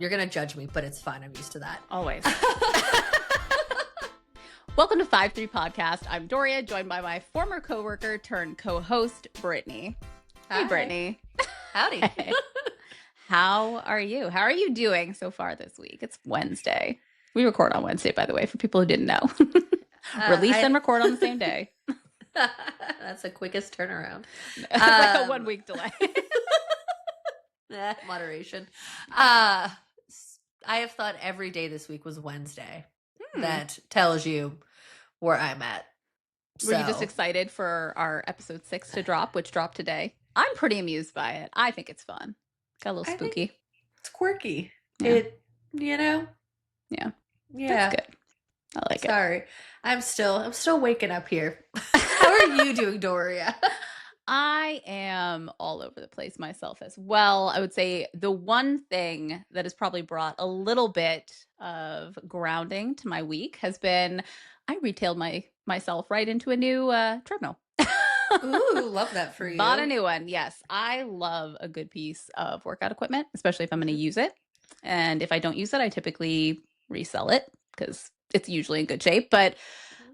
You're going to judge me, but it's fine. I'm used to that. Always. Welcome to 5-3 Podcast. I'm Doria, joined by my former coworker turned co-host, Brittany. Hi. Hey, Brittany. Howdy. Hey. How are you? How are you doing so far this week? It's Wednesday. We record on Wednesday, by the way, for people who didn't know. Release and record on the same day. That's the quickest turnaround. It's like a 1 week delay. Moderation. I have thought every day this week was Wednesday. That tells you where I'm at. Were you just excited for our episode 6 to drop, which dropped today? I'm pretty amused by it. I think it's fun. Got a little spooky. It's quirky. Yeah. Yeah. That's good. I like it. Sorry. I'm still waking up here. How are you doing, Doria? I am all over the place myself as well. I would say the one thing that has probably brought a little bit of grounding to my week has been I retailed myself right into a new treadmill. Ooh, love that for you. Bought a new one. Yes. I love a good piece of workout equipment, especially if I'm going to use it. And if I don't use it, I typically resell it because it's usually in good shape. But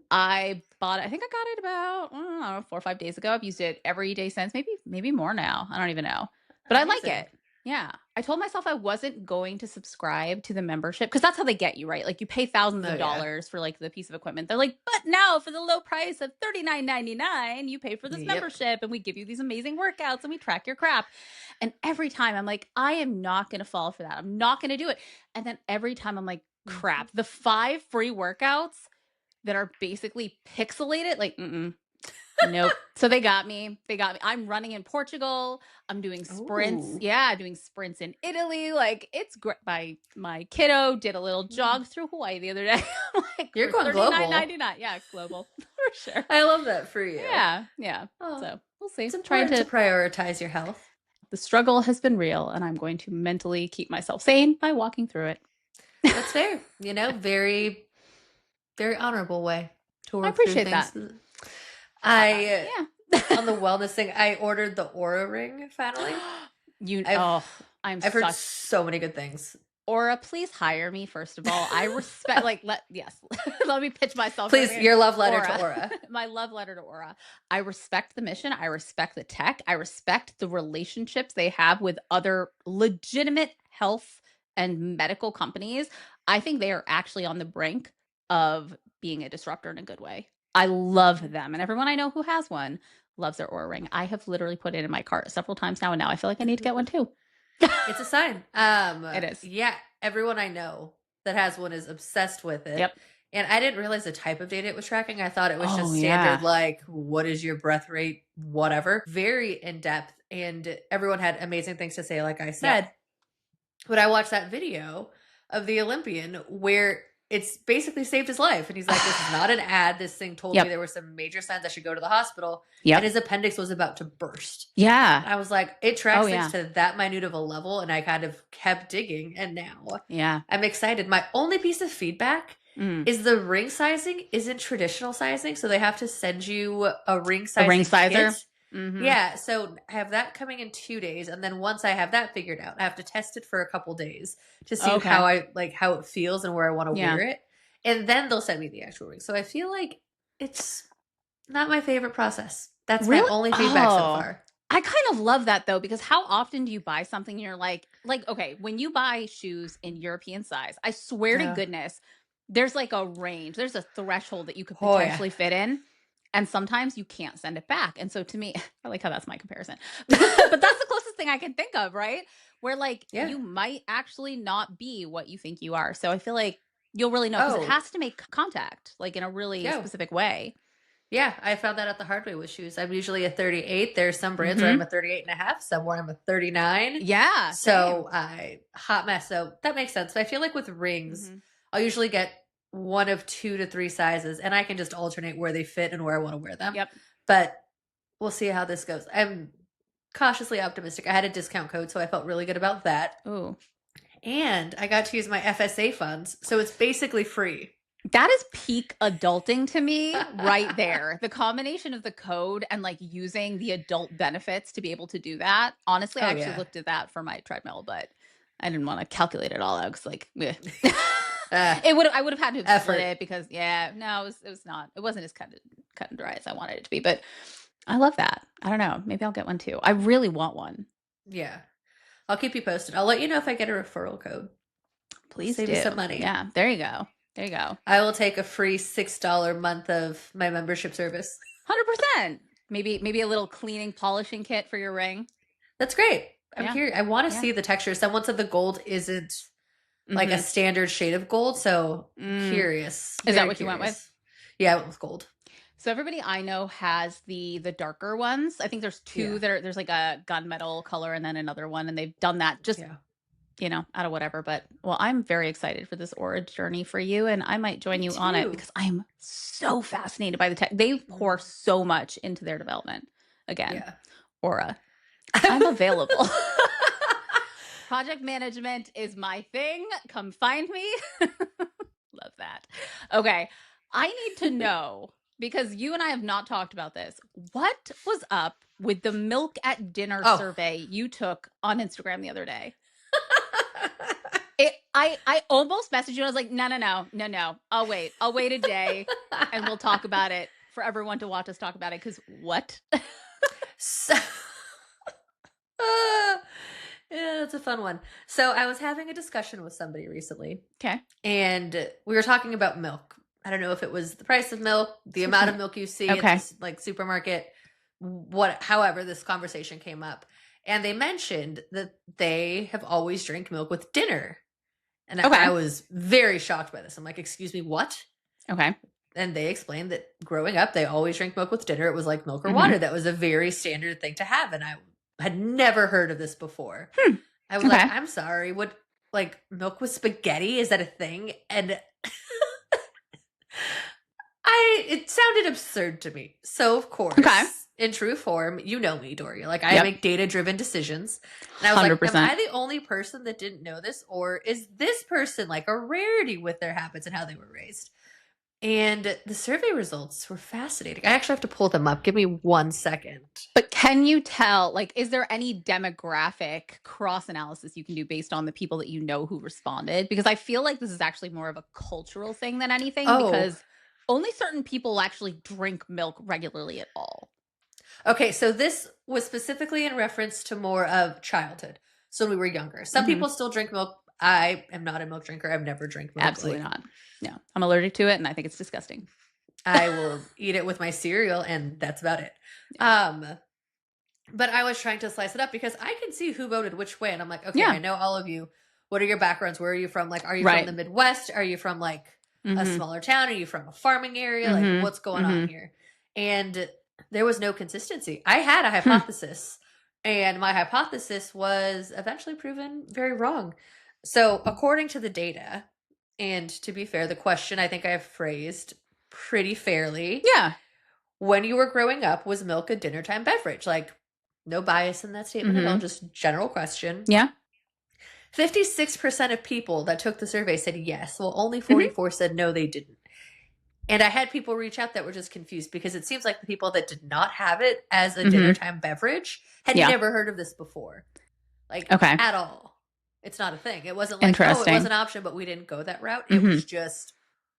I bought it. I think I got it about, I don't know, 4 or 5 days ago. I've used it every day since, maybe more now. I don't even know. But Amazing. I like it. Yeah. I told myself I wasn't going to subscribe to the membership because that's how they get you, right? Like you pay thousands of dollars for like the piece of equipment. They're like, but now for the low price of $39.99, you pay for this membership and we give you these amazing workouts and we track your crap. And every time I'm like, I am not going to fall for that. I'm not going to do it. And then every time I'm like, crap, the 5 free workouts that are basically pixelated, like, nope. So they got me. I'm running in Portugal. I'm doing sprints. Ooh. Yeah, doing sprints in Italy. Like, it's great. My kiddo did a little jog through Hawaii the other day. Like, You're going global. $39.99. Yeah, global for sure. I love that for you. Yeah. Oh, So we'll see. it's important to prioritize your health. The struggle has been real, and I'm going to mentally keep myself sane by walking through it. That's fair. Very, very honorable way to work I appreciate through that. things. On the wellness thing, I ordered the Aura ring finally. I've heard so many good things. Aura, please hire me, first of all. I respect, let me pitch myself. Please, your love letter to Aura. My love letter to Aura. I respect the mission. I respect the tech. I respect the relationships they have with other legitimate health and medical companies. I think they are actually on the brink of being a disruptor in a good way. I love them. And everyone I know who has one loves their Aura ring. I have literally put it in my cart several times now. And now I feel like I need to get one too. It's a sign. It is. Yeah. Everyone I know that has one is obsessed with it. Yep. And I didn't realize the type of data it was tracking. I thought it was just standard, like, what is your breath rate? Whatever. Very in depth. And everyone had amazing things to say, like I said. Yep. But I watched that video of the Olympian where it's basically saved his life. And he's like, this is not an ad. This thing told me there were some major signs I should go to the hospital. And his appendix was about to burst. Yeah. I was like, it tracks things to that minute of a level. And I kind of kept digging. And now I'm excited. My only piece of feedback is the ring sizing isn't traditional sizing. So they have to send you a ring sizer. Mm-hmm. Yeah, so I have that coming in 2 days, and then once I have that figured out, I have to test it for a couple days to see how it feels and where I want to wear it, and then they'll send me the actual ring. So I feel like it's not my favorite process. That's my only feedback so far. I kind of love that though, because how often do you buy something and you're like, okay, when you buy shoes in European size, I swear to goodness, there's like a range, there's a threshold that you could potentially fit in. And sometimes you can't send it back. And so to me, I like how that's my comparison. But that's the closest thing I can think of, right? Where you might actually not be what you think you are. So I feel like you'll really know because it has to make contact, like in a really specific way. Yeah, I found that out the hard way with shoes. I'm usually a 38. There's some brands where I'm a 38 and a half, somewhere I'm a 39. Yeah. So hot mess. So that makes sense. But I feel like with rings, I'll usually get one of 2 to 3 sizes, and I can just alternate where they fit and where I want to wear them. Yep. But we'll see how this goes. I'm cautiously optimistic. I had a discount code, so I felt really good about that. Ooh. And I got to use my FSA funds, so it's basically free. That is peak adulting to me right there. The combination of the code and using the adult benefits to be able to do that. Honestly, I actually looked at that for my treadmill, but I didn't want to calculate it all out because like uh, I would have had to have split effort. it because no, it wasn't as cut and dry as I wanted it to be. But I love that. I don't know. Maybe I'll get one too. I really want one. Yeah. I'll keep you posted. I'll let you know if I get a referral code. Please Save you do. some money. Yeah, there you go. There you go. I will take a free $6 month of my membership service. 100%. Maybe a little cleaning, polishing kit for your ring. That's great. I'm curious. I want to see the texture. Someone said the gold isn't like a standard shade of gold, so curious. Is that what you went with? Yeah, I went with gold. So everybody I know has the darker ones. I think there's two there's like a gunmetal color and then another one, and they've done that just out of whatever. But well, I'm very excited for this Aura journey for you, and I might join you on it because I'm so fascinated by the tech. They pour so much into their development. Again, Aura, I'm available. Project management is my thing. Come find me. Love that. Okay, I need to know, because you and I have not talked about this. What was up with the milk at dinner survey you took on Instagram the other day? I almost messaged you. I was like, no. I'll wait a day and we'll talk about it for everyone to watch us talk about it. Because what? So, yeah, that's a fun one. So I was having a discussion with somebody recently. Okay. And we were talking about milk. I don't know if it was the price of milk, the amount of milk you see at this, like, supermarket, however this conversation came up. And they mentioned that they have always drank milk with dinner. And I was very shocked by this. I'm like, excuse me, what? Okay. And they explained that growing up, they always drank milk with dinner. It was like milk or water. That was a very standard thing to have. And I had never heard of this before. I was like, I'm sorry, what, like, milk with spaghetti? Is that a thing? And it sounded absurd to me. So, of course, in true form, you know me, Doria. Like, I make data-driven decisions. And I was 100%. Like, am I the only person that didn't know this? Or is this person, like, a rarity with their habits and how they were raised? And the survey results were fascinating. I actually have to pull them up. Give me 1 second. But can you tell, like, is there any demographic cross-analysis you can do based on the people that you know who responded? Because I feel like this is actually more of a cultural thing than anything, because only certain people actually drink milk regularly at all. Okay, so this was specifically in reference to more of childhood. So when we were younger. Some people still drink milk. I am not a milk drinker. I've never drank milk. Absolutely not. No, I'm allergic to it, and I think it's disgusting. I will eat it with my cereal, and that's about it. But I was trying to slice it up because I can see who voted which way, and I'm like, okay, I know all of you. What are your backgrounds? Where are you from? Like, are you from the Midwest? Are you from, like, a smaller town? Are you from a farming area? Like, what's going on here? And there was no consistency. I had a hypothesis, and my hypothesis was eventually proven very wrong. So according to the data, and to be fair, the question I think I have phrased pretty fairly. Yeah. When you were growing up, was milk a dinner time beverage? Like, no bias in that statement at all, just general question. Yeah. 56% of people that took the survey said yes. Well, only 44 said no, they didn't. And I had people reach out that were just confused because it seems like the people that did not have it as a dinner time beverage had never heard of this before. Like, at all. It's not a thing. It wasn't like, oh, it was an option, but we didn't go that route. It was just,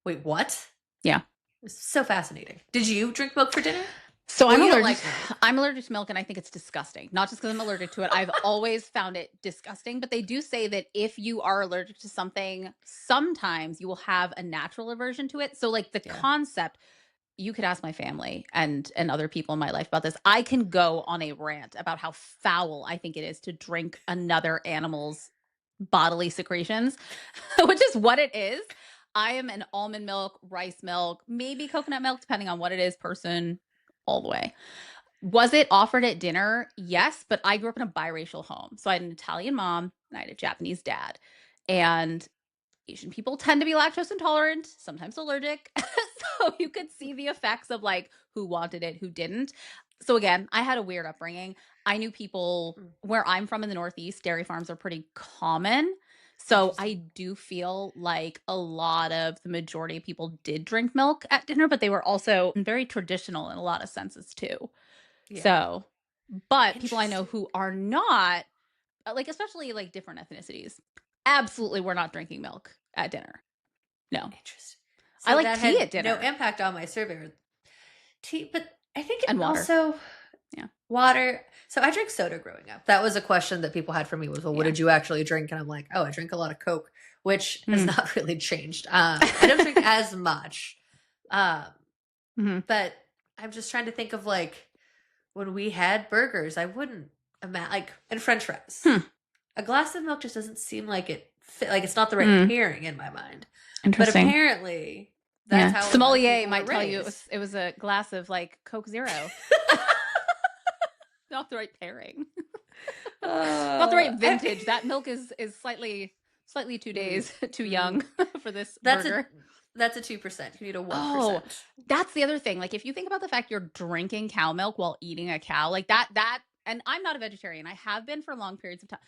wait, what? Yeah. It's so fascinating. Did you drink milk for dinner? So I'm allergic to milk, and I think it's disgusting. Not just because I'm allergic to it. I've always found it disgusting. But they do say that if you are allergic to something, sometimes you will have a natural aversion to it. So, like, the concept, you could ask my family and other people in my life about this. I can go on a rant about how foul I think it is to drink another animal's bodily secretions, which is what it is. I am an almond milk, rice milk, maybe coconut milk, depending on what it is, person, all the way. Was it offered at dinner? Yes, but I grew up in a biracial home. So I had an Italian mom and I had a Japanese dad. And Asian people tend to be lactose intolerant, sometimes allergic. So you could see the effects of, like, who wanted it, who didn't. So again, I had a weird upbringing. I knew people where I'm from in the Northeast, dairy farms are pretty common. So I do feel like a lot of the majority of people did drink milk at dinner, but they were also very traditional in a lot of senses too. Yeah. So, but people I know who are not like especially like different ethnicities, absolutely we're not drinking milk at dinner. No. Interesting. I So like that tea at had no dinner impact on my survey. Tea, but I think it and water. also Yeah. water. So I drank soda growing up. That was a question that people had for me was, well, what Yeah. did you actually drink? And I'm like, oh, I drink a lot of Coke, which has Mm. not really changed. I don't drink as much. Um, but I'm just trying to think of like when we had burgers, I wouldn't imagine like and French fries. A glass of milk just doesn't seem like it fit, like it's not the right pairing in my mind. But Interesting. apparently that's how a lot of sommelier people might were tell you raised. it was a glass of like Coke Zero. Not the right pairing. Not the right vintage. That milk is slightly 2 days too young for this burger. That's a 2%. You need a 1%. Oh, that's the other thing. Like if you think about the fact you're drinking cow milk while eating a cow, like that, and I'm not a vegetarian. I have been for long periods of time.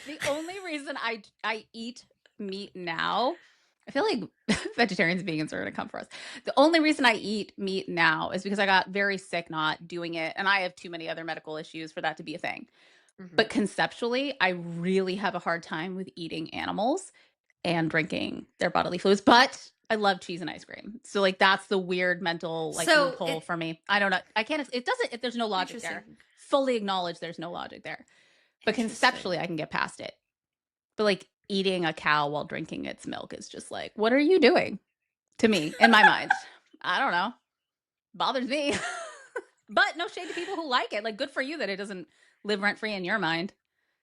The only reason I eat meat now, I feel like vegetarians and vegans are going to come for us. The only reason I eat meat now is because I got very sick not doing it, and I have too many other medical issues for that to be a thing. But conceptually, I really have a hard time with eating animals and drinking their bodily fluids. But I love cheese and ice cream. So like that's the weird mental like loophole for me. I don't know. I can't it doesn't if there's no logic there. Fully acknowledge there's no logic there. But conceptually I can get past it. But like eating a cow while drinking its milk is just like, what are you doing? To me, in my mind. I don't know. Bothers me. But no shade to people who like it. Like good for you that it doesn't live rent free in your mind.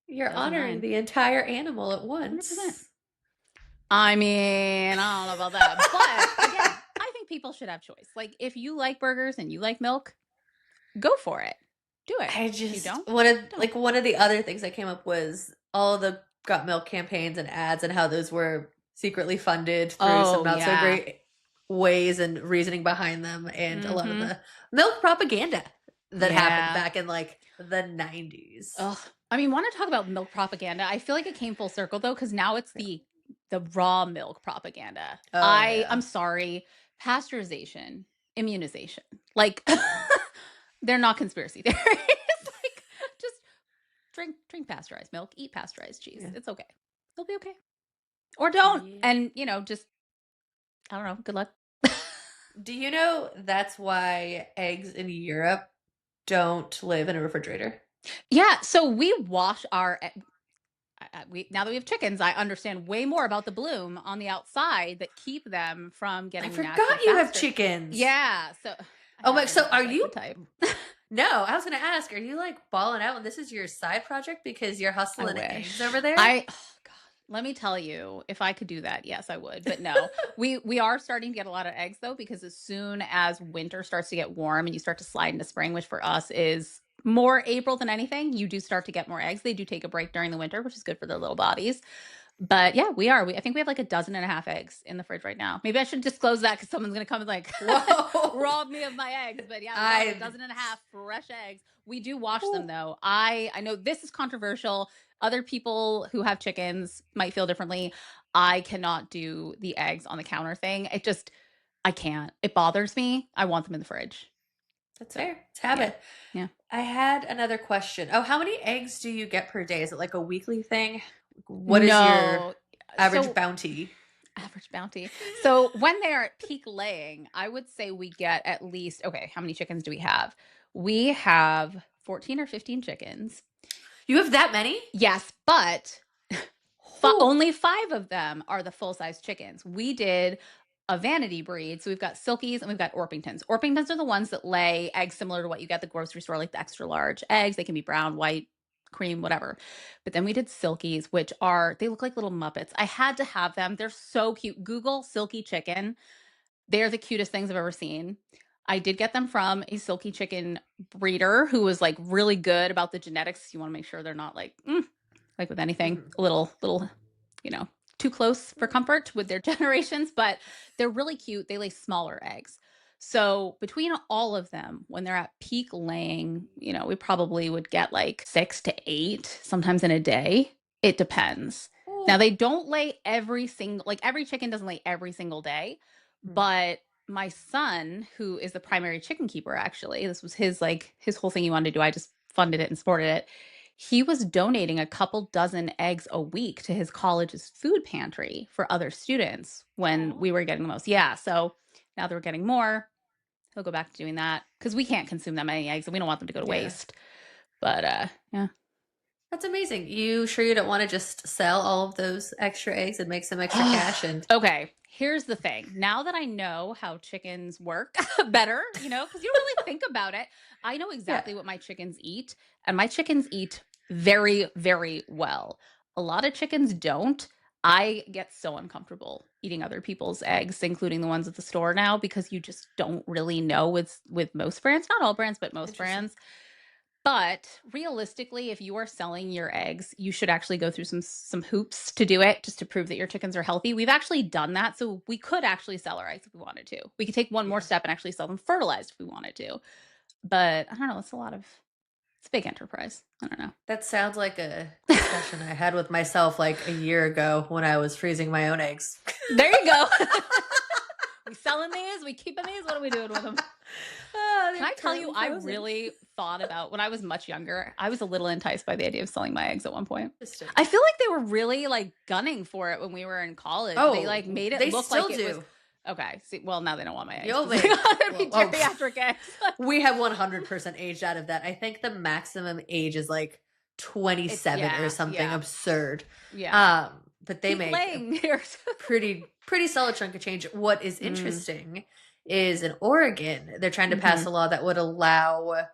You're honoring the entire animal at once. 100%. I mean, I don't know about that. But again, I think people should have choice. Like if you like burgers and you like milk, go for it. Do it. I just if you don't, one of the other things that came up was all the got milk campaigns and ads and how those were secretly funded through some not so great ways and reasoning behind them, and a lot of the milk propaganda that happened back in like the 90s. Ugh. I mean, want to talk about milk propaganda? I feel like it came full circle though, because now it's the raw milk propaganda. I'm sorry, pasteurization, immunization, like they're not conspiracy theories. Like just drink pasteurized milk, eat pasteurized cheese. It's okay. It'll be okay. Or don't. And just I don't know. Good luck. Do you know that's why eggs in Europe don't live in a refrigerator? Yeah. So we wash our. Now that we have chickens, I understand way more about the bloom on the outside that keep them from getting. I forgot you have chickens. Yeah. So. Oh my! So are you? No, I was going to ask. Are you like balling out, and this is your side project because you're hustling eggs over there? Oh God, let me tell you, if I could do that, yes, I would. But no, we are starting to get a lot of eggs though, because as soon as winter starts to get warm and you start to slide into spring, which for us is more April than anything, you do start to get more eggs. They do take a break during the winter, which is good for their little bodies. But yeah, we are. I think we have like 12.5 eggs in the fridge right now. Maybe I should disclose that because someone's going to come and like rob me of my eggs. But yeah, we have 12.5 fresh eggs. We do wash them though. I know this is controversial. Other people who have chickens might feel differently. I cannot do the eggs on the counter thing. I can't. It bothers me. I want them in the fridge. That's fair. It's habit. Yeah. I had another question. Oh, how many eggs do you get per day? Is it like a weekly thing? What is your average bounty? Average bounty. So when they are at peak laying, I would say we get at least, okay, how many chickens do we have? We have 14 or 15 chickens. You have that many? Yes, but only 5 of them are the full-size chickens. We did a vanity breed. So we've got Silkies and we've got Orpingtons. Orpingtons are the ones that lay eggs similar to what you get at the grocery store, like the extra large eggs. They can be brown, white, cream, whatever. But then we did Silkies, which they look like little Muppets. I had to have them. They're so cute. Google Silky chicken. They're the cutest things I've ever seen. I did get them from a Silky chicken breeder who was like really good about the genetics. You want to make sure they're not like with anything, a little, too close for comfort with their generations, but they're really cute. They lay smaller eggs. So between all of them, when they're at peak laying, we probably would get like 6 to 8, sometimes in a day. It depends. Now they don't lay every chicken doesn't lay every single day, but my son, who is the primary chicken keeper, actually, this was his whole thing he wanted to do. I just funded it and supported it. he was donating a couple dozen eggs a week to his college's food pantry for other students when we were getting the most. Yeah. So now that we're getting more, he'll go back to doing that because we can't consume that many eggs and we don't want them to go to waste. But yeah. That's amazing. You sure you don't want to just sell all of those extra eggs and make some extra cash? And okay, here's the thing. Now that I know how chickens work better, because you don't really think about it, I know exactly what my chickens eat, and my chickens eat very, very well. A lot of chickens don't. I get so uncomfortable eating other people's eggs, including the ones at the store now, because you just don't really know with most brands, not all brands, but most brands. But realistically, if you are selling your eggs, you should actually go through some hoops to do it, just to prove that your chickens are healthy. We've actually done that, so we could actually sell our eggs if we wanted to. We could take one more step and actually sell them fertilized if we wanted to. But I don't know, it's a big enterprise. I don't know. That sounds like a discussion I had with myself like a year ago when I was freezing my own eggs. There you go. We selling these? We keeping these? What are we doing with them? Can I tell you, I really thought about when I was much younger, I was a little enticed by the idea of selling my eggs at one point. I feel like they were really like gunning for it when we were in college. Oh, they like made it look like it was. Okay. See, well, now they don't want my eggs. Geriatric eggs. We have 100% aged out of that. I think the maximum age is like 27 or something absurd. Yeah. But they make pretty solid chunk of change. What is interesting is in Oregon, they're trying to pass a law that would allow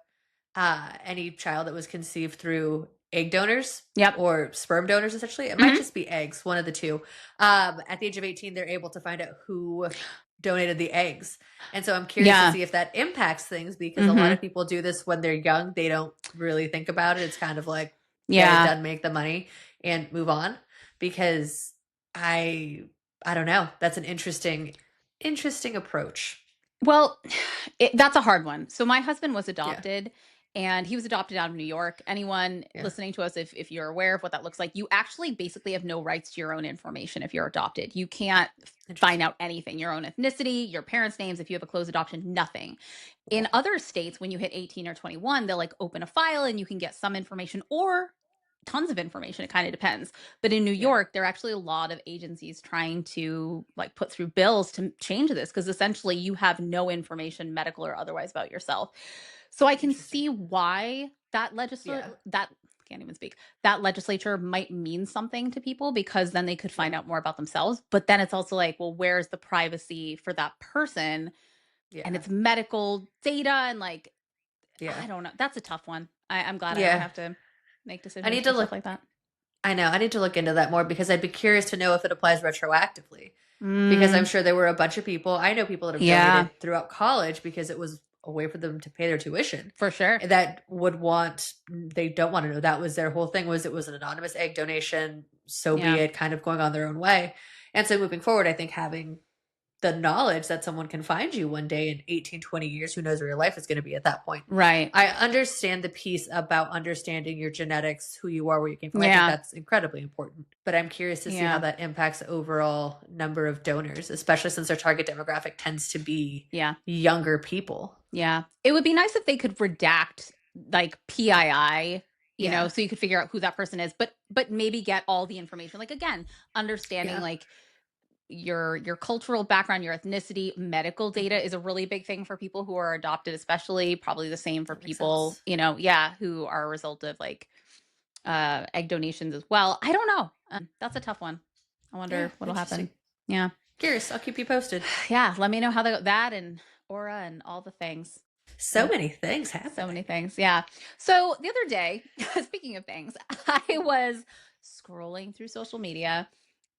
any child that was conceived through egg donors or sperm donors, essentially. It might just be eggs, one of the two. At the age of 18, they're able to find out who donated the eggs. And so I'm curious to see if that impacts things, because a lot of people do this when they're young. They don't really think about it. It's kind of like, get it done, make the money, and move on. Because I don't know. That's an interesting approach. Well, that's a hard one. So my husband was adopted. And he was adopted out of New York. Anyone listening to us, if you're aware of what that looks like, you actually basically have no rights to your own information if you're adopted. You can't find out anything, your own ethnicity, your parents' names, if you have a closed adoption, nothing. In other states, when you hit 18 or 21, they'll like open a file and you can get some information or tons of information. It kind of depends. But in New York, there are actually a lot of agencies trying to like put through bills to change this, because essentially you have no information, medical or otherwise, about yourself. So I can see why that that legislature might mean something to people, because then they could find out more about themselves. But then it's also like, well, where's the privacy for that person? And it's medical data and like, I don't know. That's a tough one. I'm glad I don't have to make decisions. I need to look like that. I know. I need to look into that more, because I'd be curious to know if it applies retroactively. Because I'm sure there were a bunch of people. I know people that have donated throughout college because it was a way for them to pay their tuition. For sure. That they don't want to know. That was their whole thing, was it was an anonymous egg donation. So be it, kind of going on their own way. And so moving forward, I think having the knowledge that someone can find you one day in 18, 20 years, who knows where your life is going to be at that point. Right. I understand the piece about understanding your genetics, who you are, where you came from. I think that's incredibly important. But I'm curious to see how that impacts the overall number of donors, especially since their target demographic tends to be younger people. Yeah. It would be nice if they could redact like PII, you know, so you could figure out who that person is, but maybe get all the information. Like, again, understanding like your cultural background, your ethnicity, medical data is a really big thing for people who are adopted, especially. Probably the same for people, you know, who are a result of like egg donations as well. I don't know. That's a tough one. I wonder what'll happen. Yeah. Curious. I'll keep you posted. Yeah. Let me know how that and Aura and all the things. So many things happen. So many things. Yeah. So the other day, speaking of things, I was scrolling through social media.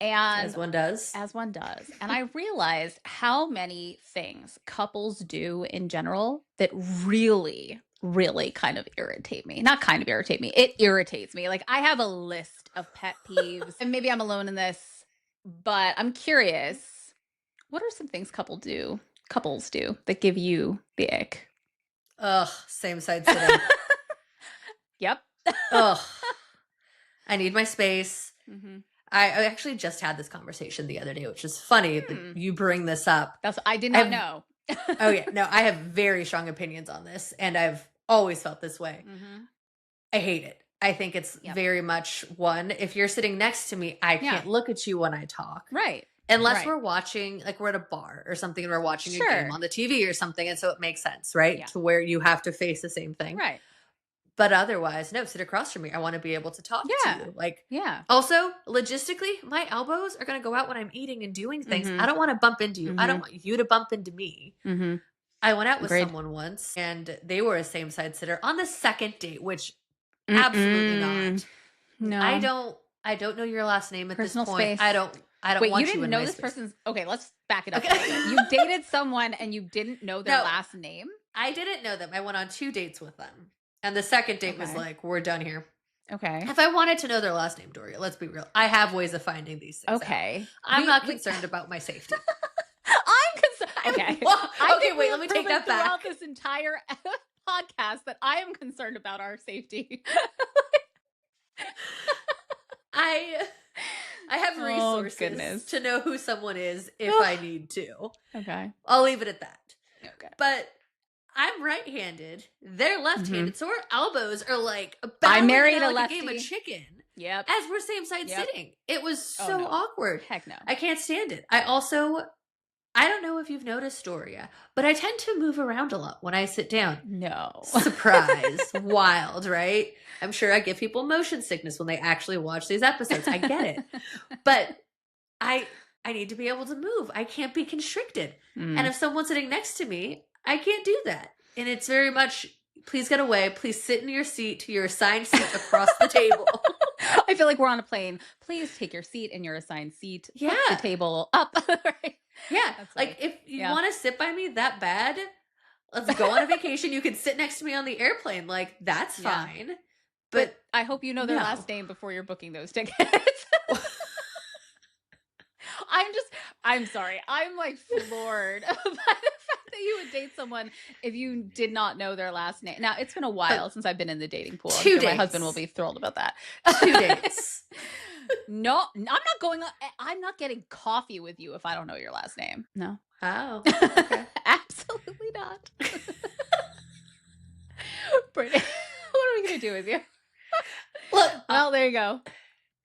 And as one does. And I realized how many things couples do in general that really, really kind of irritate me. Not kind of irritate me. It irritates me. Like, I have a list of pet peeves, and maybe I'm alone in this, but I'm curious. What are some things couples do that give you the ick? Ugh, same side sitting. Yep. Ugh. I need my space. I actually just had this conversation the other day, which is funny that you bring this up. I did not know. Oh, yeah. No, I have very strong opinions on this, and I've always felt this way. I hate it. I think it's very much one, if you're sitting next to me, I can't look at you when I talk. Right. Unless we're watching, like we're at a bar or something and we're watching a game on the TV or something. And so it makes sense, right? Yeah. To where you have to face the same thing. Right. But otherwise, no, sit across from me. I want to be able to talk to you. Like, also, logistically, my elbows are going to go out when I'm eating and doing things. I don't want to bump into you. I don't want you to bump into me. I went out with someone once and they were a same side sitter on the second date, which absolutely not. No. I don't know your last name at Personal this point. Space. I don't Wait, want you didn't in know my this space. person's. Okay, let's back it up. You dated someone and you didn't know their last name? I didn't know them. I went on 2 dates with them. And the second date was like, we're done here. Okay. If I wanted to know their last name, Doria, let's be real. I have ways of finding these things out. I'm not concerned about my safety. I'm concerned. Okay. Okay, wait, let me take that back. Throughout this entire podcast that I am concerned about our safety. I have resources to know who someone is if I need to. Okay. I'll leave it at that. Okay. But I'm right-handed. They're left-handed. So our elbows are like I married a like lefty. a game of chicken. Yep. As we're same side sitting. It was so awkward. Heck no. I can't stand it. I don't know if you've noticed, Doria, but I tend to move around a lot when I sit down. No. Surprise. Wild, right? I'm sure I give people motion sickness when they actually watch these episodes. I get it. But I need to be able to move. I can't be constricted. And if someone's sitting next to me, I can't do that. And it's very much, please get away. Please sit in your seat to your assigned seat across the table. I feel like we're on a plane. Please take your seat in your assigned seat. Yeah. Put the table up. Right? Yeah. Like if you want to sit by me that bad, let's go on a vacation. You can sit next to me on the airplane. Like that's fine. But I hope you know their last name before you're booking those tickets. I'm sorry. I'm like floored by the fact that you would date someone if you did not know their last name. Now, it's been a while since I've been in the dating pool. 2 days. My husband will be thrilled about that. 2 dates. No, I'm not getting coffee with you if I don't know your last name. No. Oh. Okay. Absolutely not. Brittany, what are we going to do with you? Look. Well, there you go.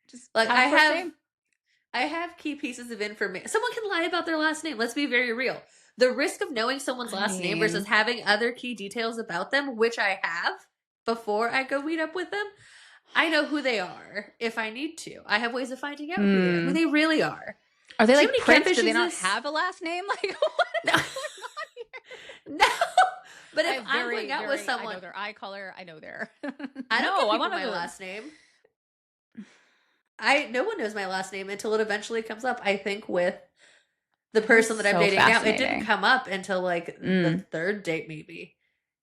Just like I have key pieces of information. Someone can lie about their last name. Let's be very real. The risk of knowing someone's last name versus having other key details about them, which I have before I go meet up with them, I know who they are if I need to. I have ways of finding out who they really are. Are they like Prince? Do they not have a last name? Like what is going on here? No. But if I'm going out with someone, I know their eye color. I know their. I don't know my last name. No one knows my last name until it eventually comes up. I think with the person that I'm dating now, it didn't come up until like the third date maybe,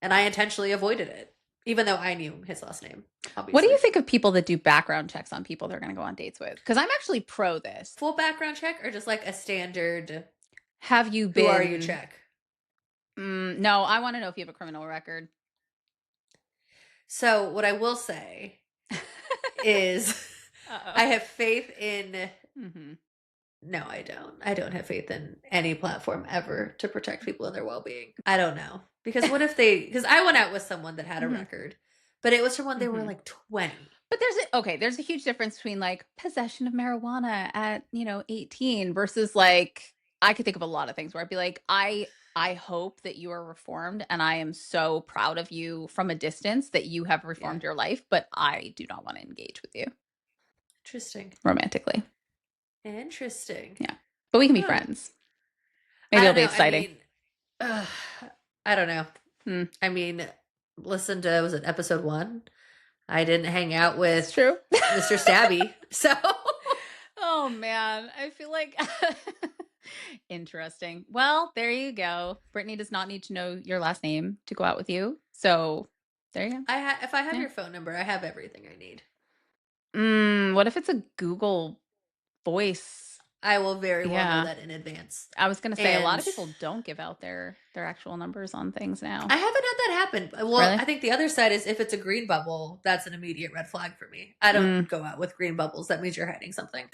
and I intentionally avoided it, even though I knew his last name. Obviously. What do you think of people that do background checks on people they're going to go on dates with? Because I'm actually pro this. Full background check or just like a standard? Have you been? Who are you check? No, I want to know if you have a criminal record. So what I will say is. I have faith in. No, I don't. I don't have faith in any platform ever to protect people and their well-being. I don't know. Because what if because I went out with someone that had a record, but it was from when they were like 20. But there's a huge difference between like possession of marijuana at, 18 versus like, I could think of a lot of things where I'd be like, I hope that you are reformed and I am so proud of you from a distance that you have reformed your life, but I do not want to engage with you. Interesting. Romantically. Interesting. Yeah. But we can be friends. Maybe it'll be exciting. I don't know. I mean, listen to, was it episode 1? I didn't hang out with Mr. Stabby. So. Oh, man. I feel like. Interesting. Well, there you go. Brittany does not need to know your last name to go out with you. So there you go. If I have your phone number, I have everything I need. What if it's a Google voice? I will very well know that in advance. I was going to say, a lot of people don't give out their actual numbers on things now. I haven't had that happen. Well, really? I think the other side is if it's a green bubble, that's an immediate red flag for me. I don't go out with green bubbles. That means you're hiding something.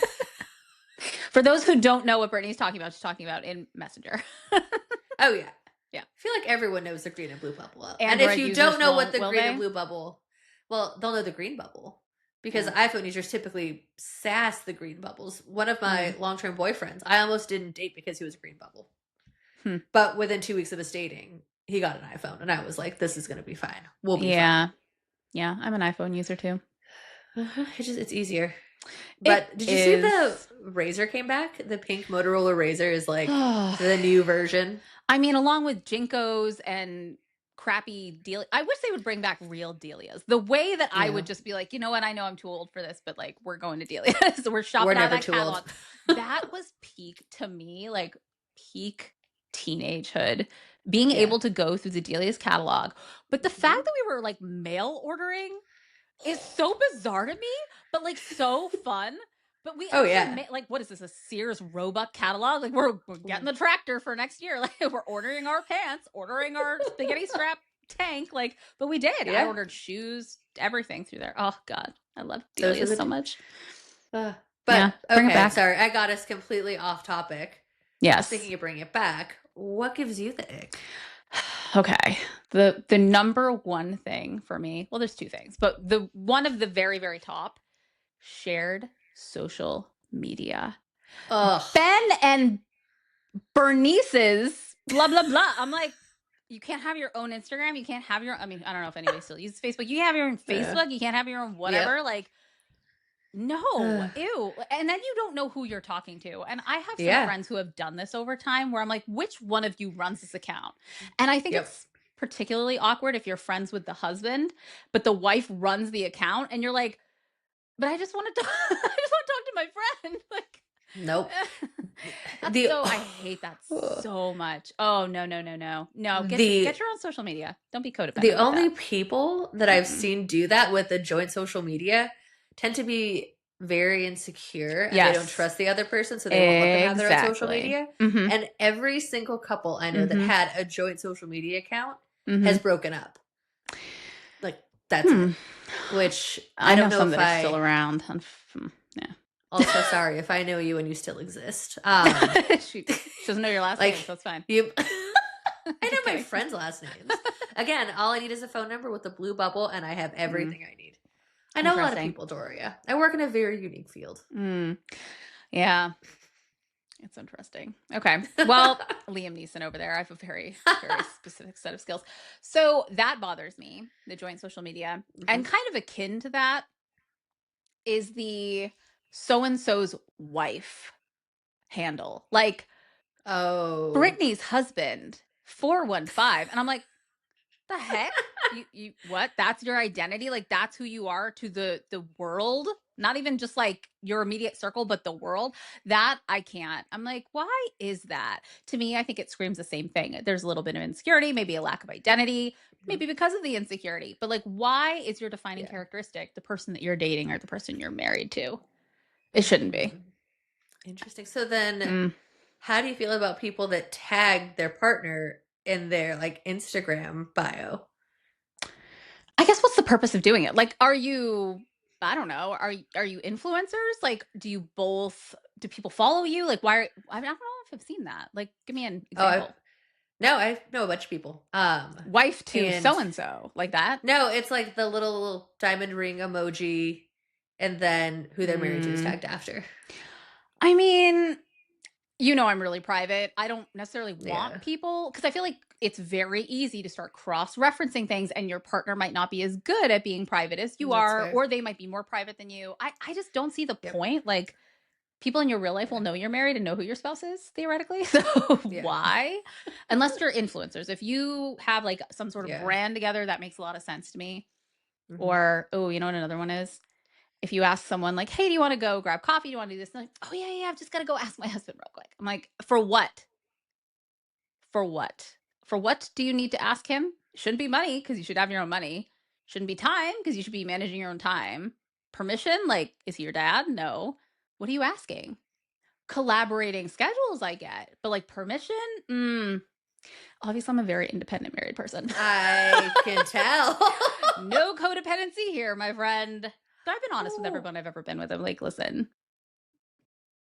For those who don't know what Brittany's talking about, she's talking about in Messenger. Oh, yeah. Yeah. I feel like everyone knows the green and blue bubble. Android and if you don't know what the green and blue bubble... Well, they'll know the green bubble because Yeah. iPhone users typically sass the green bubbles. One of my long-term boyfriends, I almost didn't date because he was a green bubble. But within 2 weeks of us dating, he got an iPhone, and I was like, "This is gonna be fine. We'll be fine." Yeah, I'm an iPhone user too. It's easier. But did you see the Razr came back? The pink Motorola Razr is like the new version. I mean, along with Jinkos and crappy deal, I wish they would bring back real Delias. The way that I would just be like, you know what, I know I'm too old for this, but like we're going to Delia's. We're shopping out of that catalog. That was peak to me, like peak teenagehood. Being able to go through the Delia's catalog. But the fact that we were like mail ordering is so bizarre to me, but like so fun. But we actually like, what is this, a Sears Roebuck catalog? Like we're getting the tractor for next year. Like we're ordering our pants, ordering our spaghetti strap tank. Like, but we did. I ordered shoes, everything through there. Oh God, I love Delia so much. But bring it back. Sorry, I got us completely off topic. Yes. I was thinking of bringing it back. What gives you the ick? Okay. The number one thing for me, well, there's two things, but the one of the very, very top, shared social media. Ben and Bernice's blah, blah, blah. I'm like, you can't have your own Instagram. You can't have your, I mean, I don't know if anybody still uses Facebook. You can have your own Facebook. You can't have your own whatever. Like, no, ew. And then you don't know who you're talking to. And I have some friends who have done this over time where I'm like, which one of you runs this account? And I think it's particularly awkward if you're friends with the husband, but the wife runs the account and you're like, but I just want to talk, I just want to talk to my friend. Like, nope. I hate that so much. Oh, no. Get your own social media. Don't be codependent. The only people that I've seen do that with the joint social media tend to be very insecure and they don't trust the other person, so they won't let them have their own social media. And every single couple I know that had a joint social media account has broken up. Like that's it. Which I don't know some if that are still around. Yeah. Also, sorry if I know you and you still exist. She doesn't know your last name, so that's fine. I know my friends' last names. Again, all I need is a phone number with a blue bubble, and I have everything I need. I know a lot of people, Doria. I work in a very unique field. Yeah. It's interesting. Okay. Well, Liam Neeson over there. I have a very, very specific set of skills. So that bothers me, the joint social media. And kind of akin to that is the so-and-so's wife handle. Like, Brittany's husband, 415. And I'm like, the heck? you what? That's your identity? Like that's who you are to the world? Not even just like your immediate circle, but the world? That I can't. I'm like, why is that? To me, I think it screams the same thing. There's a little bit of insecurity, maybe a lack of identity, maybe because of the insecurity. But like, why is your defining characteristic the person that you're dating or the person you're married to? It shouldn't be. Interesting. So then how do you feel about people that tag their partner in their like Instagram bio? I guess what's the purpose of doing it? Like, are you, I don't know, are you influencers? Like, do people follow you? Like, why I don't know if I've seen that. Like, give me an example. I know a bunch of people. Wife to so-and-so, like that? No, it's like the little diamond ring emoji and then who they're married to is tagged after. I mean, I'm really private. I don't necessarily want people, because I feel like it's very easy to start cross-referencing things and your partner might not be as good at being private as you are, or they might be more private than you. I just don't see the point. Like, people in your real life will know you're married and know who your spouse is, theoretically. So why? Unless you're influencers. If you have like some sort of brand together, that makes a lot of sense to me. Or, you know what another one is? If you ask someone like, hey, do you want to go grab coffee? Do you want to do this? And like, oh, yeah, I've just got to go ask my husband real quick. I'm like, for what? For what? For what do you need to ask him? Shouldn't be money, because you should have your own money. Shouldn't be time, because you should be managing your own time. Permission? Like, is he your dad? No. What are you asking? Collaborating schedules, I get. But like permission? Obviously, I'm a very independent married person. I can tell. No codependency here, my friend. But I've been honest with everyone I've ever been with. I'm like, listen,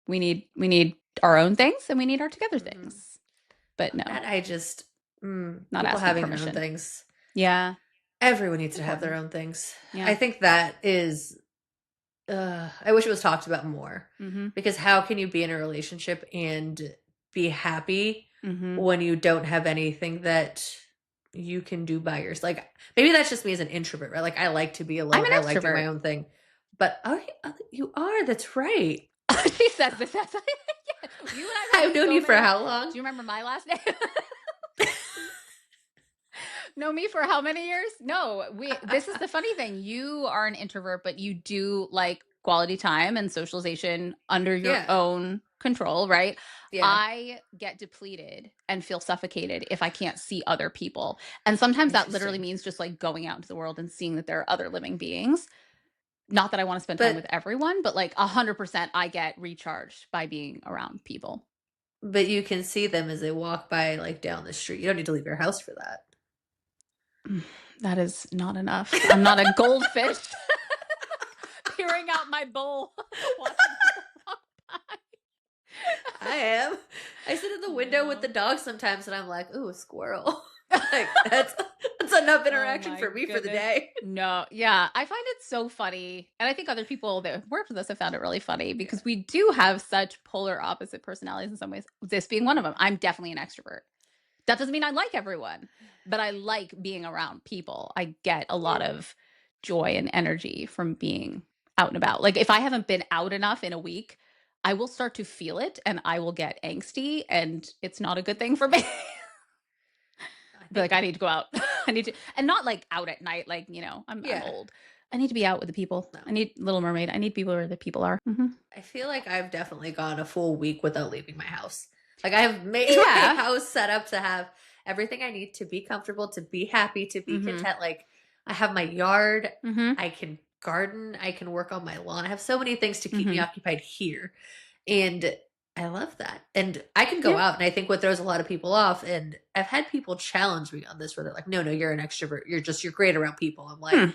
we need our own things and we need our together things. But no, I just not asking having permission. their own things. Yeah, Everyone needs to have their own things. I think that is I wish it was talked about more. Because how can you be in a relationship and be happy when you don't have anything that you can do by yourself? Like, maybe that's just me as an introvert, right? Like, I like to be I'm alone. an I like doing extrovert. my own thing. But you are. That's right. She says this. That's yeah. You and I I've known you for how long? Do you remember my last name? Know me for how many years? No, this is the funny thing. You are an introvert, but you do like quality time and socialization under your Yeah. own control, right? Yeah. I get depleted and feel suffocated if I can't see other people. And sometimes that literally means just like going out into the world and seeing that there are other living beings. Not that I want to spend time with everyone, but like 100% I get recharged by being around people. But you can see them as they walk by, like, down the street. You don't need to leave your house for that. That is not enough. I'm not a goldfish peering out my bowl watching people walk by. I am. I sit in the window with the dog sometimes and I'm like, ooh, a squirrel. Like, that's enough interaction for me for the day. No, yeah. I find it so funny. And I think other people that have worked with us have found it really funny because we do have such polar opposite personalities in some ways. This being one of them. I'm definitely an extrovert. That doesn't mean I like everyone, but I like being around people. I get a lot of joy and energy from being out and about. Like if I haven't been out enough in a week, I will start to feel it and I will get angsty and it's not a good thing for me. Be like, I need to go out. I need to, and not like out at night. Like, you know, I'm old. I need to be out with the people. No. I need Little Mermaid. I need people where the people are. I feel like I've definitely gone a full week without leaving my house. Like I have made my house set up to have everything I need to be comfortable, to be happy, to be content. Like I have my yard. I can garden. I can work on my lawn. I have so many things to keep me occupied here. And I love that. And I can go out, and I think what throws a lot of people off, and I've had people challenge me on this where they're like, no, you're an extrovert. You're great around people. I'm like,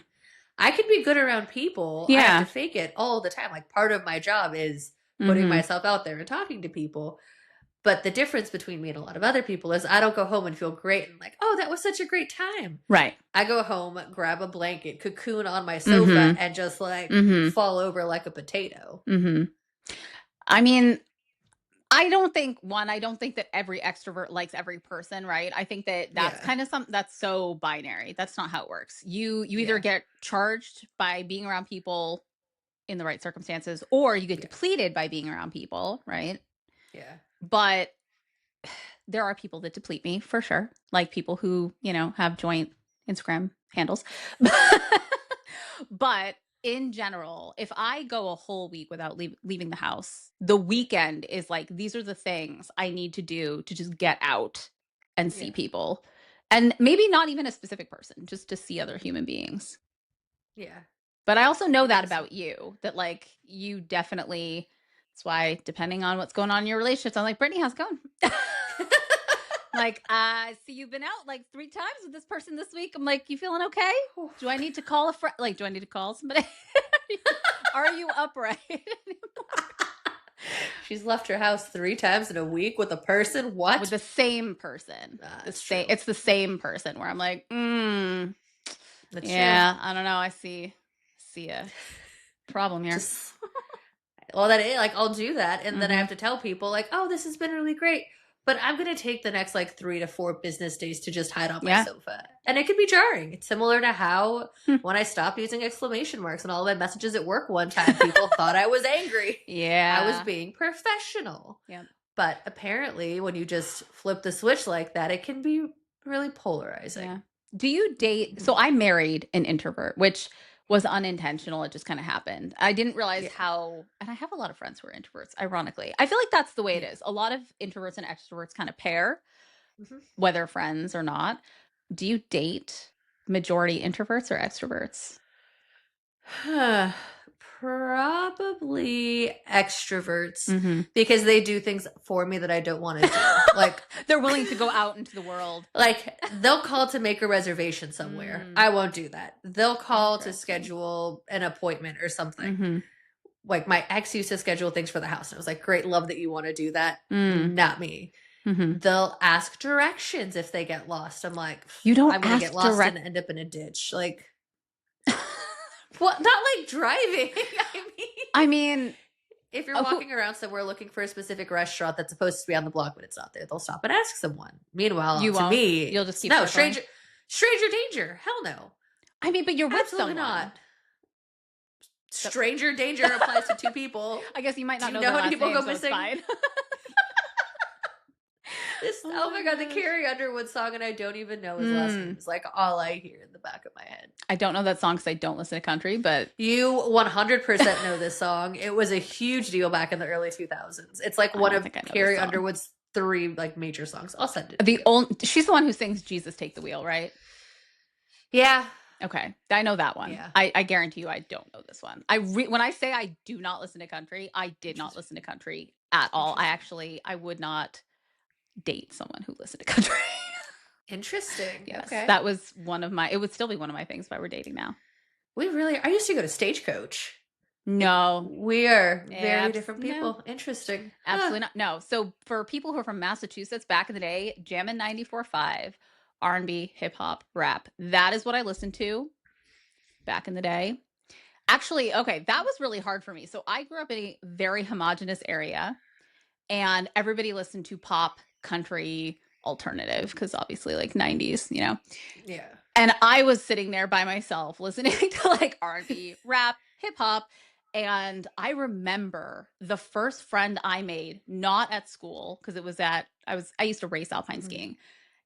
I can be good around people. I have to fake it all the time. Like part of my job is putting myself out there and talking to people. But the difference between me and a lot of other people is I don't go home and feel great and like, oh, that was such a great time. Right. I go home, grab a blanket, cocoon on my sofa, and just like fall over like a potato. I mean, I don't think that every extrovert likes every person, right? I think that that's kind of that's so binary. That's not how it works. You either get charged by being around people in the right circumstances, or you get depleted by being around people, right? Yeah. But there are people that deplete me for sure, like people who, you know, have joint Instagram handles. But in general, if I go a whole week without leaving the house, the weekend is like, these are the things I need to do to just get out and see people. And maybe not even a specific person, just to see other human beings. Yeah. But I also know that about you, that like you definitely, that's why depending on what's going on in your relationships, I'm like, Brittany, how's it going? Like, I see you've been out like 3 times with this person this week. I'm like, you feeling okay? Do I need to call a friend? Like, do I need to call somebody? Are you upright anymore? She's left her house 3 times in a week with a person? What? With the same person. It's the same person where I'm like, That's true. I don't know. I see a problem here. Well, like I'll do that, and then I have to tell people like, oh, this has been really great. But I'm going to take the next like 3 to 4 business days to just hide on my sofa. And it can be jarring. It's similar to how when I stopped using exclamation marks and all of my messages at work one time, people thought I was angry. Yeah. I was being professional. Yeah. But apparently when you just flip the switch like that, it can be really polarizing. Yeah. Do you date? So I married an introvert, which was unintentional. It just kind of happened. I didn't realize how, and I have a lot of friends who are introverts, ironically. I feel like that's the way it is. A lot of introverts and extroverts kind of pair, whether friends or not. Do you date majority introverts or extroverts? Probably extroverts because they do things for me that I don't want to do. Like they're willing to go out into the world. Like they'll call to make a reservation somewhere. I won't do that. They'll call to schedule an appointment or something. Like my ex used to schedule things for the house. And I was like, great, love that you want to do that. Not me. they'll ask directions if they get lost. I'm like, You don't I'm gonna get ask lost and end up in a ditch. Like, what? Not like driving. I mean, if you're walking around somewhere looking for a specific restaurant that's supposed to be on the block but it's not there, they'll stop and ask someone. Meanwhile, you to won't. me, You'll just keep no circling. stranger danger. Hell no. I mean, but you're with Absolutely someone. not. Stranger danger applies to two people. I guess you might not know how many people go so missing. Oh my god, the Carrie Underwood song, and I don't even know his last name. It's like all I hear in the back of my head. I don't know that song because I don't listen to country, but you 100% know this song. It was a huge deal back in the early 2000s. It's like one of Carrie Underwood's 3 like major songs. I'll send it. She's the one who sings "Jesus Take the Wheel," right? Yeah. Okay, I know that one. Yeah. I guarantee you, I don't know this one. When I say I do not listen to country, I did not listen to country at all. I would not date someone who listened to country. Interesting. Yes, okay. That was it would still be one of my things if I were dating now. I used to go to Stagecoach. No. We are very different people. No. Interesting. Absolutely not. No. So for people who are from Massachusetts back in the day, Jammin' 94.5, R&B, hip hop, rap. That is what I listened to back in the day. Actually, okay, that was really hard for me. So I grew up in a very homogenous area and everybody listened to pop, country, alternative, because obviously like 90s, you know? Yeah. And I was sitting there by myself listening to like R&B, rap, hip hop. And I remember the first friend I made, not at school, because it was I used to race alpine skiing,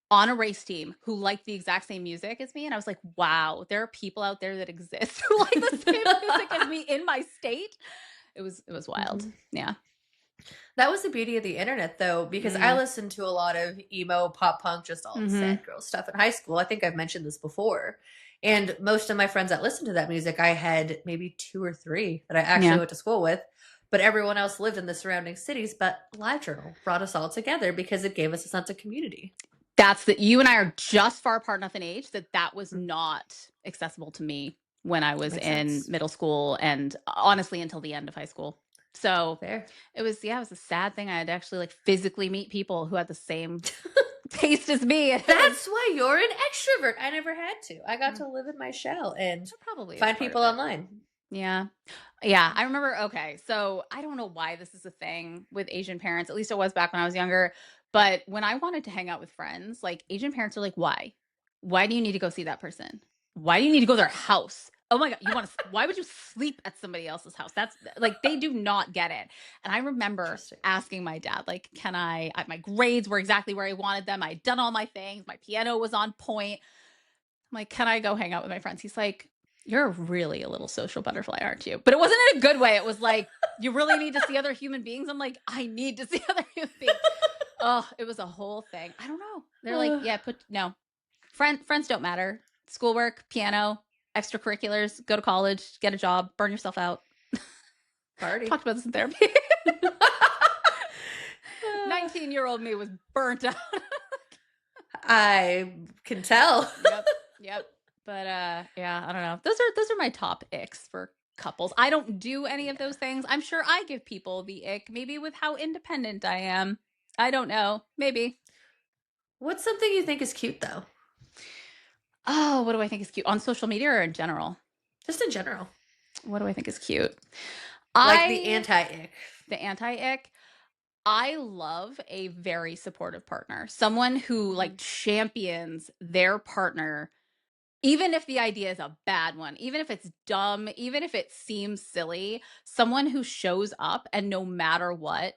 on a race team who liked the exact same music as me. And I was like, wow, there are people out there that exist who like the same music as me in my state. It was wild. Yeah. That was the beauty of the internet, though, because I listened to a lot of emo, pop punk, just all sad girl stuff in high school. I think I've mentioned this before. And most of my friends that listened to that music, I had maybe 2 or 3 that I actually went to school with. But everyone else lived in the surrounding cities. But LiveJournal brought us all together because it gave us a sense of community. You and I are just far apart enough in age that was not accessible to me when I was in middle school and honestly until the end of high school. So it was a sad thing. I had to actually like physically meet people who had the same taste as me. That's why you're an extrovert. I never had to. I got to live in my shell and probably find people online. Yeah. Yeah. I remember, okay, so I don't know why this is a thing with Asian parents. At least it was back when I was younger. But when I wanted to hang out with friends, like Asian parents are like, why? Why do you need to go see that person? Why do you need to go to their house? Oh my God, why would you sleep at somebody else's house? That's like, they do not get it. And I remember asking my dad, like, my grades were exactly where I wanted them. I'd done all my things. My piano was on point. I'm like, can I go hang out with my friends? He's like, you're really a little social butterfly, aren't you? But it wasn't in a good way. It was like, you really need to see other human beings. I'm like, I need to see other human beings. Oh, it was a whole thing. I don't know. They're like, yeah, no. Friends don't matter. Schoolwork, piano, extracurriculars, go to college, get a job, burn yourself out. Party. Talked about this in therapy. 19-year-old me was burnt out. I can tell. Yep. But yeah, I don't know. Those are my top icks for couples. I don't do any of those things. I'm sure I give people the ick, maybe with how independent I am. I don't know. Maybe. What's something you think is cute, though? Oh, what do I think is cute? On social media or in general? Just in general. What do I think is cute? Like the anti-ick. The anti-ick. I love a very supportive partner. Someone who like champions their partner, even if the idea is a bad one, even if it's dumb, even if it seems silly. Someone who shows up and no matter what,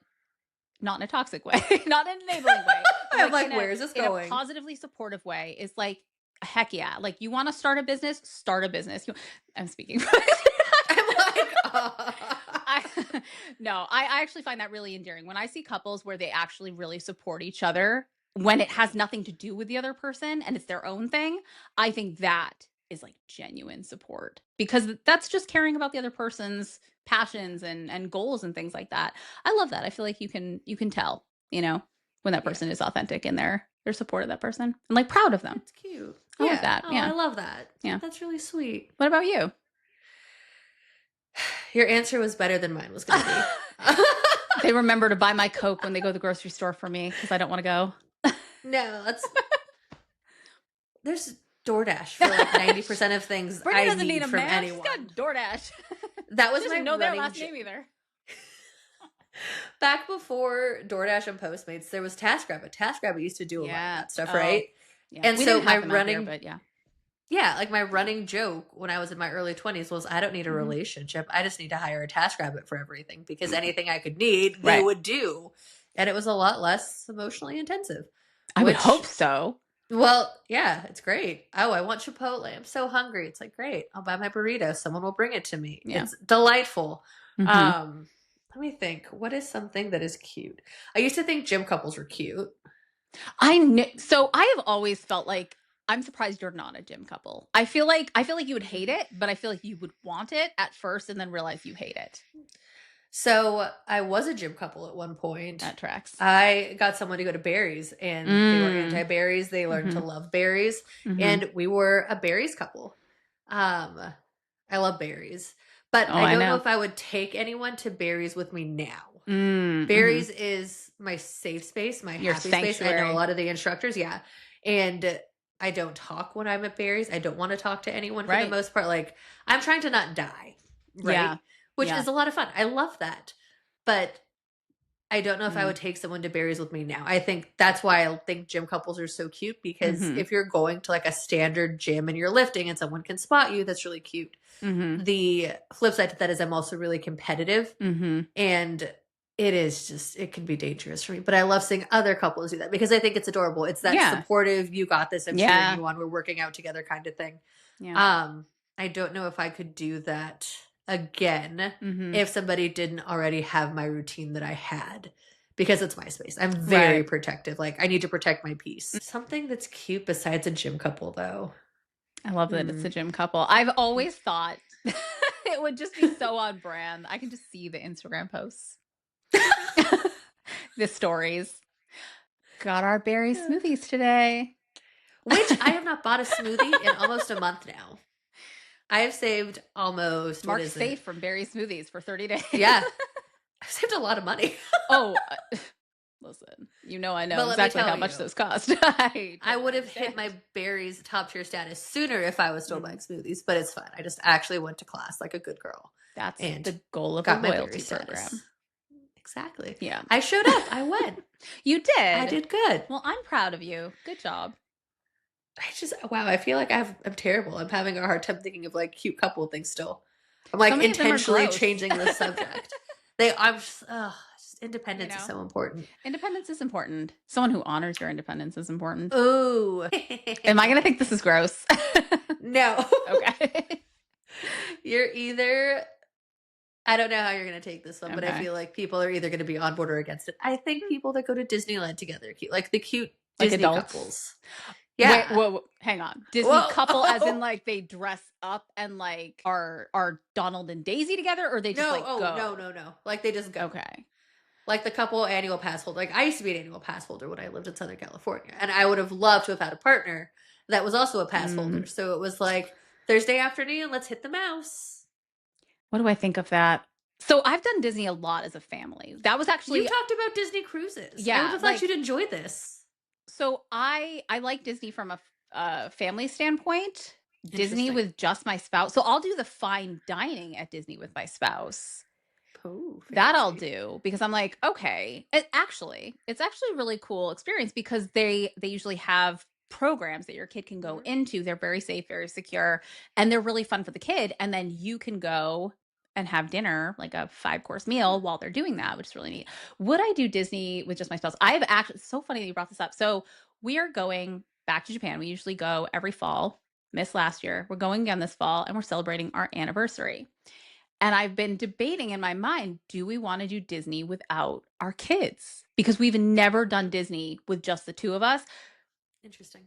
not in a toxic way, not in an enabling way. I'm like, where is this going? In a positively supportive way is like, heck yeah. Like, you want to start a business? Start a business. I'm speaking. I'm like, I actually find that really endearing. When I see couples where they actually really support each other, when it has nothing to do with the other person and it's their own thing, I think that is like genuine support, because that's just caring about the other person's passions and goals and things like that. I love that. I feel like you can tell, when that person is authentic in their support of that person and like proud of them. It's cute. I love that. Oh, I love that. Yeah. That's really sweet. What about you? Your answer was better than mine was going to be. They remember to buy my Coke when they go to the grocery store for me because I don't want to go. No, there's DoorDash for like 90% of things Brittany I doesn't need need a from man. She's anyone. got DoorDash. That was She my doesn't know their running last name either. Back before DoorDash and Postmates, there was TaskRabbit. TaskRabbit used to do a lot of that stuff, right? Yeah. And we so didn't my have them out here, running, but yeah. yeah, like my running joke when I was in my early 20s was, I don't need a Mhm. relationship. I just need to hire a TaskRabbit for everything, because anything I could need, they Right. would do. And it was a lot less emotionally intensive. I would hope so. Well, yeah, it's great. Oh, I want Chipotle. I'm so hungry. It's like, great. I'll buy my burrito. Someone will bring it to me. Yeah. It's delightful. Mhm. Let me think. What is something that is cute? I used to think gym couples were cute. So I have always felt like I'm surprised you're not a gym couple. I feel like you would hate it, but I feel like you would want it at first and then realize you hate it. So I was a gym couple at one point. That tracks. I got someone to go to Berries, and they were anti-berries. They learned to love berries, and we were a berries couple. I love berries, but I don't know if I would take anyone to Berries with me now. Berries is my safe space, my Your happy sanctuary. space. I know a lot of the instructors, yeah, and I don't talk when I'm at Berries. I don't want to talk to anyone for the most part. Like, I'm trying to not die, right? Yeah. Which is a lot of fun. I love that. But I don't know if I would take someone to Berries with me now. I think that's why I think gym couples are so cute, because if you're going to like a standard gym and you're lifting and someone can spot you, that's really cute. The flip side to that is I'm also really competitive, and it can be dangerous for me. But I love seeing other couples do that, because I think it's adorable. It's that supportive, you got this, I'm cheering you on, we're working out together kind of thing. I don't know if I could do that again if somebody didn't already have my routine that I had, because it's my space. I'm very protective. Like, I need to protect my peace. Something that's cute besides a gym couple, though. I love that it's a gym couple. I've always thought it would just be so on brand. I can just see the Instagram posts. The stories. Got our berry smoothies today. Which I have not bought a smoothie in almost a month now. I have saved almost, Mark safe from berry smoothies for 30 days. Yeah. I've saved a lot of money. Listen, I know exactly how much those cost. I would have hit my berries top tier status sooner if I was still buying smoothies, but it's fine. I just actually went to class like a good girl. That's the goal of a loyalty program. Exactly. Yeah. I showed up. I went. You did. I did good. Well, I'm proud of you. Good job. I feel like I'm terrible. I'm having a hard time thinking of like cute couple things still. I'm like intentionally changing the subject. Independence is so important. Independence is important. Someone who honors your independence is important. Ooh. Am I going to think this is gross? No. Okay. You're either, I don't know how you're going to take this one, but I feel like people are either going to be on board or against it. I think people that go to Disneyland together, like the cute Disney couples. Yeah. Wait, hang on. Disney couple as in like they dress up and like are Donald and Daisy together, or they just go? No. Like they just go. Okay. Like the couple annual pass holder. Like I used to be an annual pass holder when I lived in Southern California, and I would have loved to have had a partner that was also a pass holder. So it was like Thursday afternoon, let's hit the mouse. What do I think of that? So I've done Disney a lot as a family. That was actually you talked about Disney cruises. Yeah, I would have thought you'd enjoy this. So I like Disney from a family standpoint. Disney with just my spouse. So I'll do the fine dining at Disney with my spouse. Oh, that I'll do, because I'm like, okay. It's actually a really cool experience, because they usually have programs that your kid can go into. They're very safe, very secure, and they're really fun for the kid. And then you can go and have dinner, like a 5-course meal while they're doing that, which is really neat. Would I do Disney with just my spouse? I have actually, it's so funny that you brought this up. So we are going back to Japan. We usually go every fall. Missed last year. We're going again this fall, and we're celebrating our anniversary. And I've been debating in my mind, do we want to do Disney without our kids? Because we've never done Disney with just the two of us. Interesting.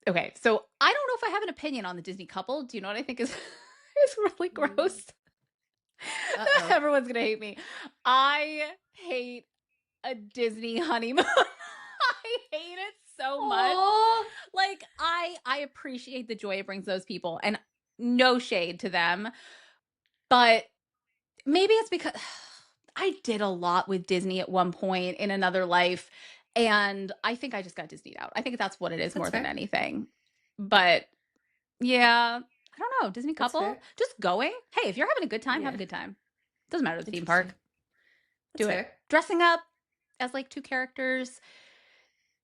Okay, so I don't know if I have an opinion on the Disney couple. Do you know what I think is really gross? Everyone's going to hate me. I hate a Disney honeymoon. I hate it so much. Like, I appreciate the joy it brings those people, and no shade to them. But maybe it's because I did a lot with Disney at one point in another life, and I think I just got Disneyed out. I think that's what it is That's more than fair. anything. But yeah, I don't know, Disney That's couple, fair. just going. Hey, if you're having a good time, have Yeah. a good time. Doesn't matter the theme Interesting. park. That's Do it. fair. Dressing up as like two characters.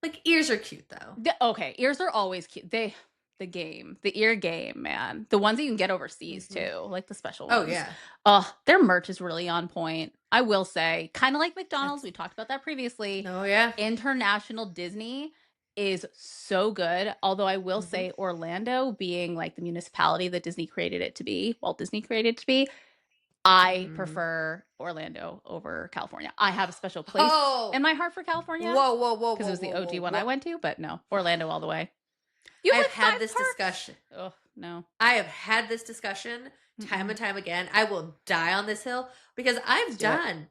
Like ears are cute though. Okay, ears are always cute. The ear game, man. The ones that you can get overseas Hmm. too, like the special Oh ones. yeah. Oh, their merch is really on point. I will say, kind of like McDonald's, That's we talked about that previously. no yeah. International Disney is so good. Although I will Hmm. say Orlando being like the municipality that Disney created it to be, Walt Disney created it to be, I Mm. prefer Orlando over California. I have a special place in Oh. my heart for California Whoa, whoa, whoa, because it whoa, was the whoa, OG whoa, one I whoa. went to, but no, Orlando all the way. You I have have like had 5 this parks? discussion. Oh, no. I have had this discussion time Mm-mm. and time again. I will die on this hill because Let's I've do it. done.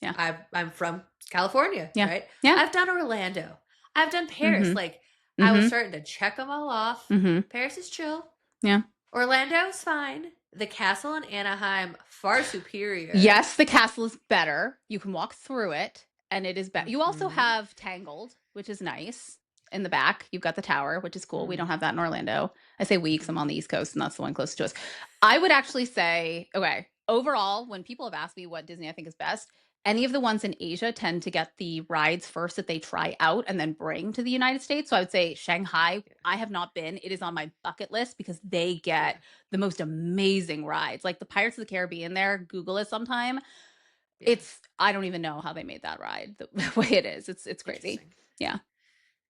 Yeah. I'm from California, Yeah. right? Yeah. I've done Orlando. I've done Paris. Mhm. Like I was Mhm. starting to check them all off. Mhm. Paris is chill. Yeah. Orlando's fine. The castle in Anaheim far superior. Yes, the castle is better. You can walk through it and it is better. You also Hmm. have Tangled, which is nice. In the back, you've got the tower, which is cool. We don't Hmm. have that in Orlando. I say we because I'm on the East Coast and that's the one closest to us. I would actually say, okay, overall, when people have asked me what Disney I think is best, any of the ones in Asia tend to get the rides first that they try out and then bring to the United States. So I would say Shanghai, I have not been. It is on my bucket list because they Yeah. get the most amazing rides. Like the Pirates of the Caribbean there, Google it sometime. Yeah. I don't even know how they made that ride the way it is. It's crazy. Interesting. Yeah.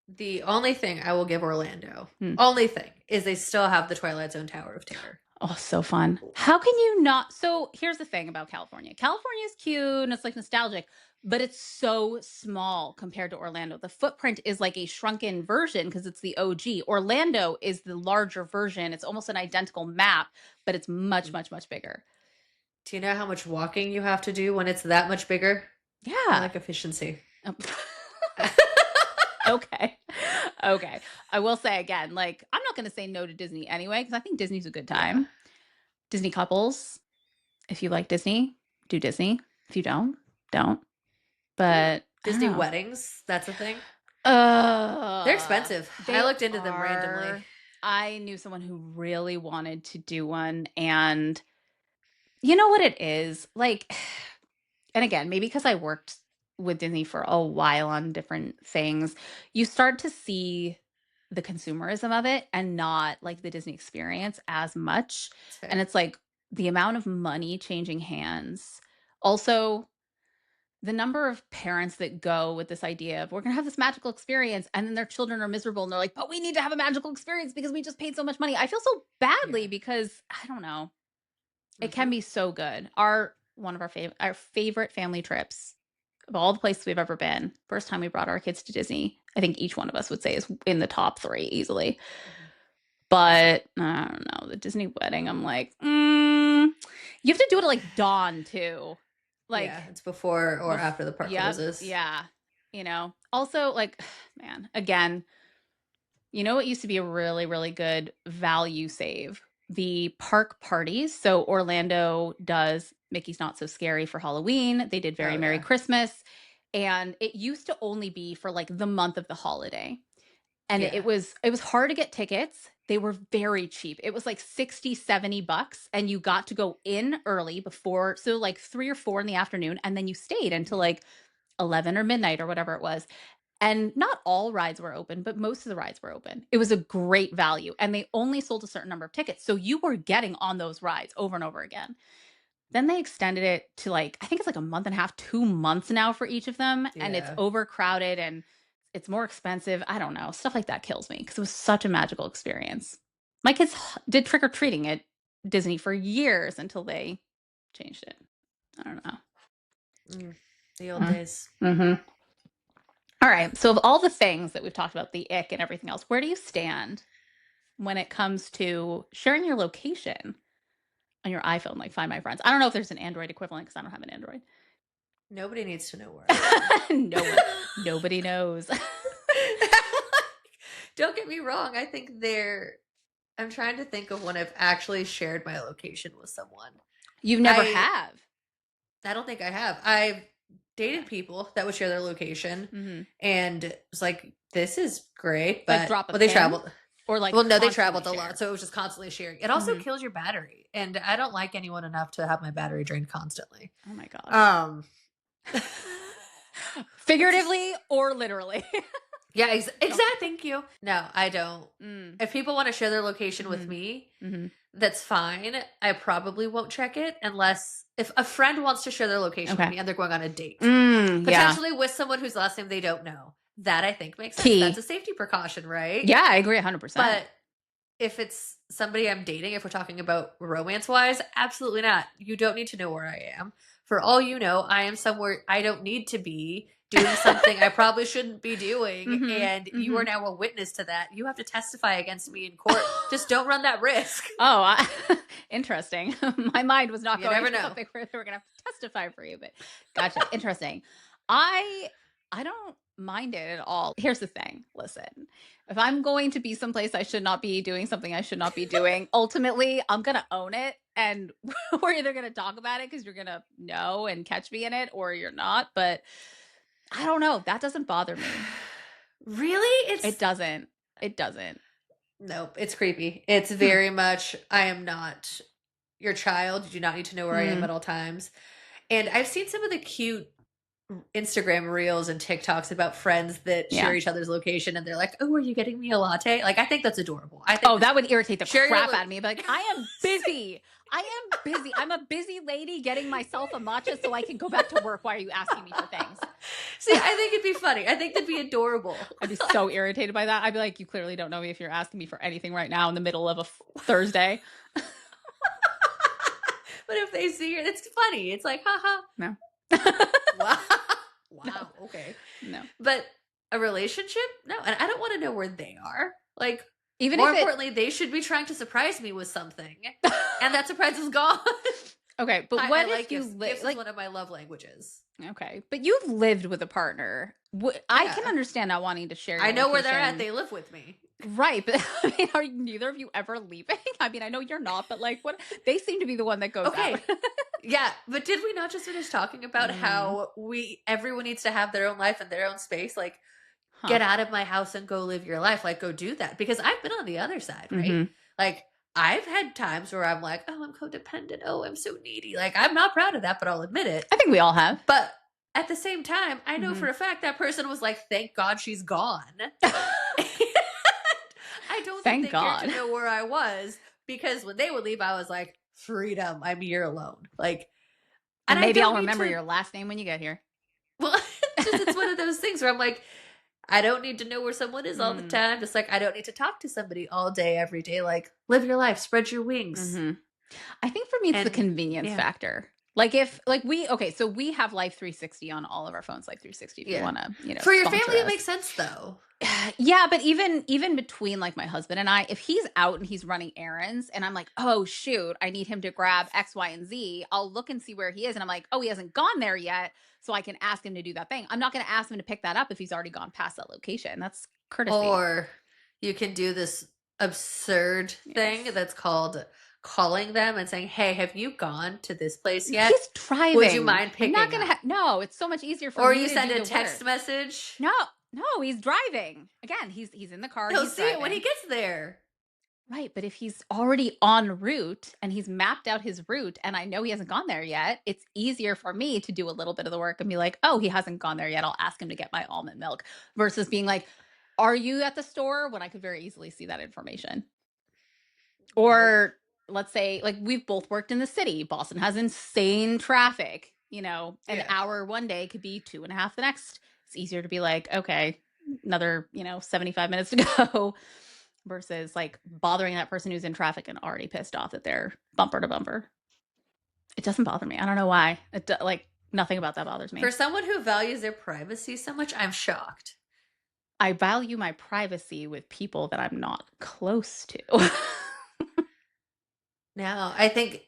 The only thing I will give Orlando, Hmm. only thing, is they still have the Twilight Zone Tower of Terror. Oh, so fun. How can you not? So here's the thing about California. California is cute and it's like nostalgic, but it's so small compared to Orlando. The footprint is like a shrunken version because it's the OG. Orlando is the larger version. It's almost an identical map, but it's much, much, much bigger. Do you know how much walking you have to do when it's that much bigger? I Yeah. like efficiency. Oh. Okay. Okay. I will say again, like, I'm not going to say no to Disney anyway, because I think Disney's a good Yeah. time. Disney couples, if you like Disney, do Disney. If you don't, don't. Yeah. But I don't Disney know. weddings, that's a thing. They're Uh, expensive. I they looked into them randomly. are. I knew someone who really wanted to do one, and you know what it is? Like, and again, maybe because I worked with Disney for a while on different things, you start to see the consumerism of it and not like the Disney experience as much. It's And fair. it's like the amount of money changing hands. Also, the number of parents that go with this idea of we're going to have this magical experience and then their children are miserable and they're like, but we need to have a magical experience because we just paid so much money. I feel so badly Yeah. because I don't know. It can Hmm. be so good. One of our favorite family trips of all the places we've ever been. First time we brought our kids to Disney, I think each one of us would say is in the top 3 easily. But I don't know, the Disney wedding, I'm like, you have to do it at like dawn too. Like, Yeah, it's before or after the park yep, closes. yeah. Also, like, man, again, you know what used to be a really, really good value save? The park parties. So Orlando does Mickey's Not So Scary for Halloween. They did Very Oh Merry yeah. Christmas. And it used to only be for like the month of the holiday. And Yeah. it was hard to get tickets. They were very cheap. It was like 60, $70 and you got to go in early before so like 3 or 4 in the afternoon and then you stayed until Yeah. like 11 or midnight or whatever it was. And not all rides were open, but most of the rides were open. It was a great value and they only sold a certain number of tickets. So you were getting on those rides over and over again. Then they extended it to like, I think it's like a month and a half, 2 months now for each of them. And it's Yeah. overcrowded and it's more expensive. I don't know. Stuff like that kills me because it was such a magical experience. My kids did trick or treating at Disney for years until they changed it. I don't know. The old days. Mm-hmm. All right. So, of all the things that we've talked about, the ick and everything else, where do you stand when it comes to sharing your location on your iPhone, like Find My Friends? I don't know if there's an Android equivalent because I don't have an Android. Nobody needs to know where I am. No one, nobody knows. Don't get me wrong. I think they're. I'm trying to think of when I've actually shared my location with someone. You never I have. I don't think I have. I've dated people that would share their location, and it's like, this is great, but like drop a they pin? traveled. Or like, well, no, they constantly traveled a share? lot, so it was just constantly sharing. It also kills your battery, and I don't like anyone enough to have my battery drained constantly. Oh my gosh. Figuratively or literally. Yeah, exactly. Thank you. No, I don't. If people want to share their location with me, that's fine. I probably won't check it unless if a friend wants to share their location with me and they're going on a date, potentially with someone whose last name they don't know. That I think makes sense. Key. That's a safety precaution, right? Yeah, I agree 100%. But if it's somebody I'm dating, if we're talking about romance-wise, absolutely not. You don't need to know where I am. For all you know, I am somewhere I don't need to be doing something I probably shouldn't be doing, and you are now a witness to that. You have to testify against me in court. Just don't run that risk. Oh, interesting. My mind was not going to know. something where they were going to have to testify for you, but gotcha. Interesting. I don't mind it at all. Here's the thing. Listen, if I'm going to be someplace I should not be doing something I should not be doing, ultimately I'm going to own it. And we're either going to talk about it because you're going to know and catch me in it, or you're not. But I don't know. That doesn't bother me. Really? It doesn't. It doesn't. Nope. It's creepy. It's very much, I am not your child. You do not need to know where I am at all times. And I've seen some of the cute Instagram reels and TikToks about friends that share each other's location, and they're like, "Oh, are you getting me a latte?" Like, I think that's adorable. I think that would irritate the crap out of me. But like, I am busy. I'm a busy lady getting myself a matcha so I can go back to work. Why are you asking me for things? See, I think it'd be funny. I think that'd be adorable. I'd be so irritated by that. I'd be like, you clearly don't know me if you're asking me for anything right now in the middle of a Thursday. But if they see it, it's funny. It's like, haha. No. Wow. Okay. No. But a relationship? No. And I don't want to know where they are. Like, even more importantly, they should be trying to surprise me with something. And that surprise is gone. Okay. But what if like you gifts is one of my love languages. Okay. But you've lived with a partner. I can understand not wanting to share your I know location. where they're at. They live with me. Right. But I mean, are neither of you ever leaving? I mean, I know you're not, but like, what? They seem to be the one that goes out. Yeah, but did we not just finish talking about how everyone needs to have their own life and their own space? Like, get out of my house and go live your life. Like, go do that. Because I've been on the other side, right? Like, I've had times where I'm like, oh, I'm codependent. Oh, I'm so needy. Like, I'm not proud of that, but I'll admit it. I think we all have. But at the same time, I know for a fact that person was like, thank God she's gone. I don't think they cared to know where I was, because when they would leave, I was like, freedom. I'm here alone. Like, and maybe I'll remember your last name when you get here. Well, it's one of those things where I'm like, I don't need to know where someone is all the time. Just like, I don't need to talk to somebody all day, every day. Like, live your life, spread your wings. I think for me, it's the convenience factor. Like so we have Life 360 on all of our phones, Life 360 if you want to, for your family, it makes sense though. Yeah, but even between like my husband and I, if he's out and he's running errands and I'm like, oh shoot, I need him to grab X, Y, and Z, I'll look and see where he is. And I'm like, oh, he hasn't gone there yet. So I can ask him to do that thing. I'm not going to ask him to pick that up if he's already gone past that location. That's courtesy. Or you can do this absurd thing that's called calling them and saying, hey, have you gone to this place yet? He's driving. Would you mind picking I'm not gonna no, it's so much easier for or me you to send do a text message. No, he's driving. Again, he's in the car. He'll see it when he gets there. Right, but if he's already en route and he's mapped out his route and I know he hasn't gone there yet, it's easier for me to do a little bit of the work and be like, oh, he hasn't gone there yet. I'll ask him to get my almond milk, versus being like, are you at the store? When I could very easily see that information. Or let's say, like, we've both worked in the city. Boston has insane traffic. An hour one day could be 2.5 the next. It's easier to be like, okay, another, 75 minutes to go, versus like bothering that person who's in traffic and already pissed off that they're bumper to bumper. It doesn't bother me. I don't know why. Nothing about that bothers me. For someone who values their privacy so much, I'm shocked. I value my privacy with people that I'm not close to. No, I think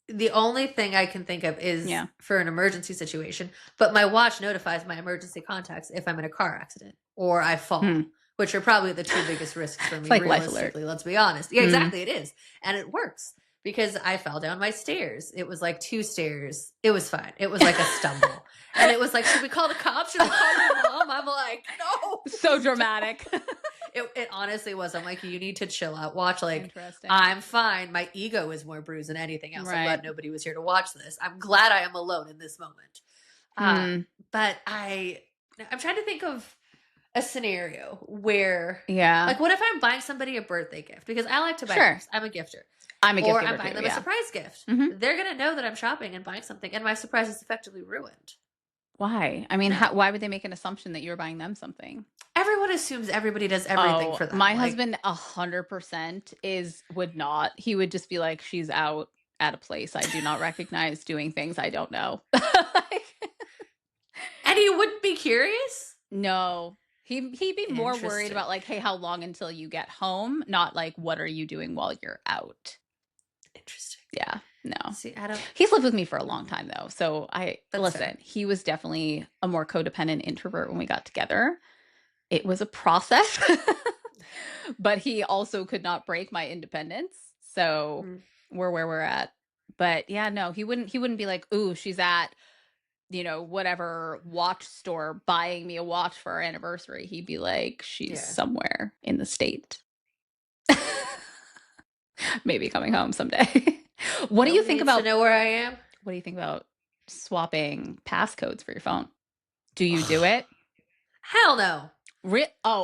the only thing I can think of is for an emergency situation. But my watch notifies my emergency contacts if I'm in a car accident or I fall, which are probably the two biggest risks for me, like realistically. Let's be honest. Yeah, exactly. It is. And it works. because I fell down my stairs. It was like 2 stairs. It was fine. It was like a stumble. And it was like, should we call the cops? Should we call your mom? I'm like, no. So dramatic. It honestly was. I'm like, you need to chill out. Watch, like, I'm fine. My ego is more bruised than anything else. I'm glad nobody was here to watch this. I'm glad I am alone in this moment. But I'm trying to think of a scenario where, like, what if I'm buying somebody a birthday gift? Because I like to buy gifts. I'm a gifter. I'm a gift Or giver I'm buying too, them a surprise gift. They're going to know that I'm shopping and buying something, and my surprise is effectively ruined. Why? I mean, why would they make an assumption that you're buying them something? Everyone assumes everybody does everything for them. My husband 100% would not. He would just be like, she's out at a place I do not recognize doing things I don't know. And he wouldn't be curious? No. He'd be more worried about like, hey, how long until you get home? Not like, what are you doing while you're out? Interesting. Yeah. No. See, He's lived with me for a long time though. So listen, he was definitely a more codependent introvert when we got together. It was a process, but he also could not break my independence. So we're where we're at. But yeah, no, he wouldn't be like, ooh, she's at, whatever watch store buying me a watch for our anniversary. He'd be like, she's somewhere in the state. Maybe coming home someday. What do you think about? To know where I am? What do you think about swapping passcodes for your phone? Do you do it? Hell no.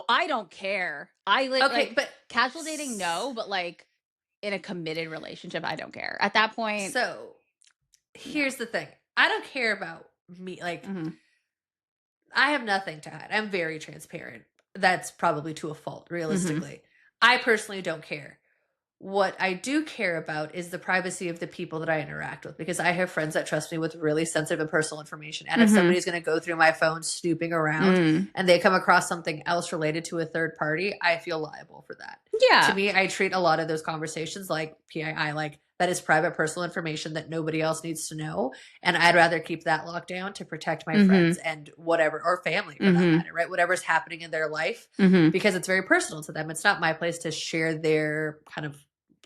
I don't care. But casual dating, no, but like in a committed relationship, I don't care. At that point. So here's the thing. I don't care about me. Like, I have nothing to hide. I'm very transparent. That's probably to a fault, realistically. I personally don't care. What I do care about is the privacy of the people that I interact with, because I have friends that trust me with really sensitive and personal information. And if somebody's going to go through my phone snooping around and they come across something else related to a third party, I feel liable for that. Yeah. To me, I treat a lot of those conversations like PII, like that is private personal information that nobody else needs to know. And I'd rather keep that locked down to protect my friends and whatever, or family for that matter, right? Whatever's happening in their life, because it's very personal to them. It's not my place to share their kind of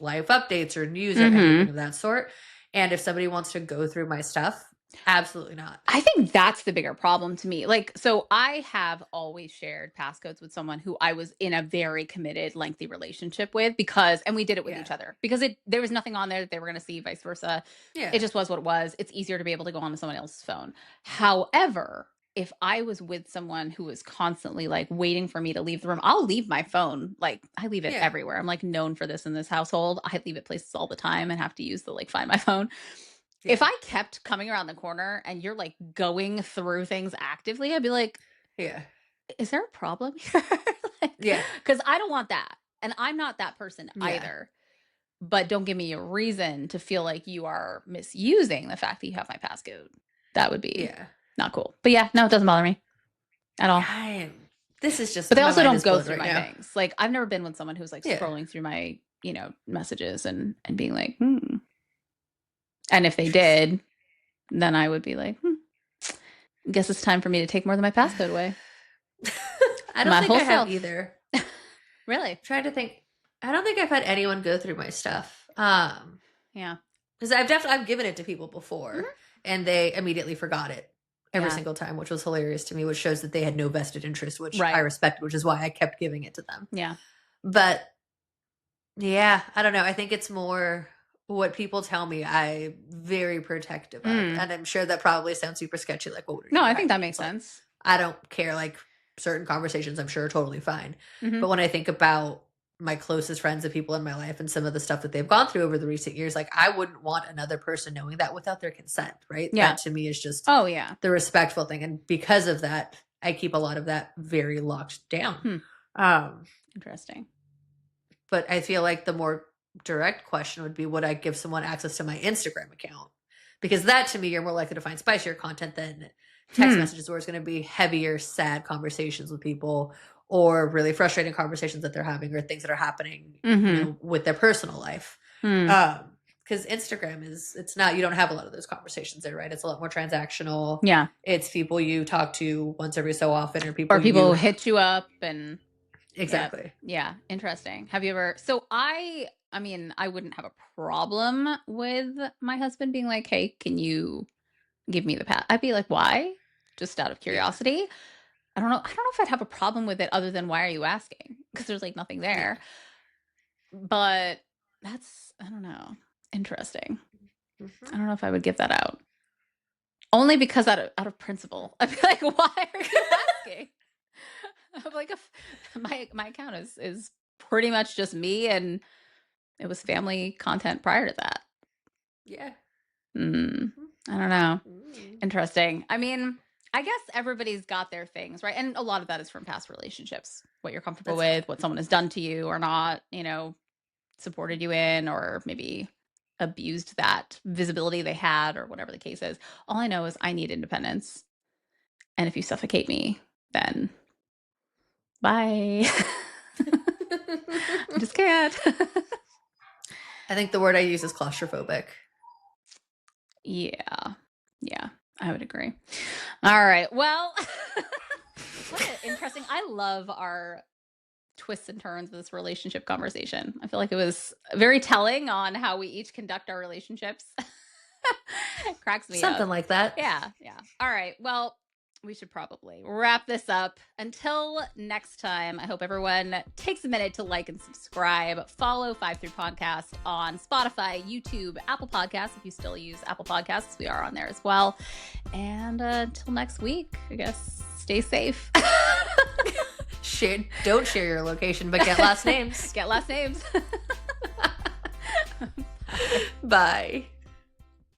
life updates or news or anything of that sort. And if somebody wants to go through my stuff, absolutely not. I think that's the bigger problem to me. Like, so I have always shared passcodes with someone who I was in a very committed, lengthy relationship with, and we did it with each other because there was nothing on there that they were going to see, vice versa. Yeah. It just was what it was. It's easier to be able to go onto someone else's phone. However, if I was with someone who was constantly like waiting for me to leave the room, I'll leave my phone. Like, I leave it everywhere. I'm like known for this in this household. I leave it places all the time and have to use the like find my phone. Yeah. If I kept coming around the corner and you're like going through things actively, I'd be like, is there a problem here? Because I don't want that. And I'm not that person either. But don't give me a reason to feel like you are misusing the fact that you have my passcode. That would be not cool. But yeah, no, it doesn't bother me at all. This is just. But they also don't go through my things. Like, I've never been with someone who's like scrolling through my, messages and being like, And if they did, then I would be like, guess it's time for me to take more than my passcode away. I don't think I have either. Really? I'm trying to think. I don't think I've had anyone go through my stuff. Yeah. Because I've given it to people before and they immediately forgot it every single time, which was hilarious to me, which shows that they had no vested interest, which I respect, which is why I kept giving it to them. Yeah. But yeah, I don't know. I think it's more what people tell me I'm very protective of. And I'm sure that probably sounds super sketchy. Like, no, I think that makes sense. I don't care. Like, certain conversations I'm sure are totally fine. But when I think about my closest friends, the people in my life, and some of the stuff that they've gone through over the recent years, like, I wouldn't want another person knowing that without their consent, right? Yeah. That to me is just the respectful thing. And because of that, I keep a lot of that very locked down. Interesting. But I feel like the more direct question would be, would I give someone access to my Instagram account? Because that, to me, you're more likely to find spicier content than text messages, where it's going to be heavier, sad conversations with people, or really frustrating conversations that they're having, or things that are happening with their personal life. Because Instagram it's not, you don't have a lot of those conversations there, right? It's a lot more transactional. Yeah. It's people you talk to once every so often, or people who hit you up and exactly. Yeah. Interesting. Have you ever, so I I mean, I wouldn't have a problem with my husband being like, hey, can you give me the pass? I'd be like, why? Just out of curiosity. I don't know if I'd have a problem with it other than why are you asking? Because there's like nothing there. But that's, I don't know, interesting. I don't know if I would give that out. Only because out of principle. I'd be like, why are you asking? I'm like, my account is pretty much just me, and it was family content prior to that. Yeah. I don't know. Interesting. I mean, I guess everybody's got their things, right? And a lot of that is from past relationships, what you're comfortable with, what someone has done to you or not, supported you in, or maybe abused that visibility they had, or whatever the case is. All I know is I need independence. And if you suffocate me, then bye. I just can't. I think the word I use is claustrophobic. Yeah, I would agree. All right. Well, what interesting. I love our twists and turns of this relationship conversation. I feel like it was very telling on how we each conduct our relationships. It cracks me up. Something like that. Yeah. All right. Well, we should probably wrap this up. Until next time, I hope everyone takes a minute to like and subscribe. Follow 5-3 Podcast on Spotify, YouTube, Apple Podcasts. If you still use Apple Podcasts, we are on there as well. And until next week, I guess, stay safe. Don't share your location, but get last names. Get last names. Bye.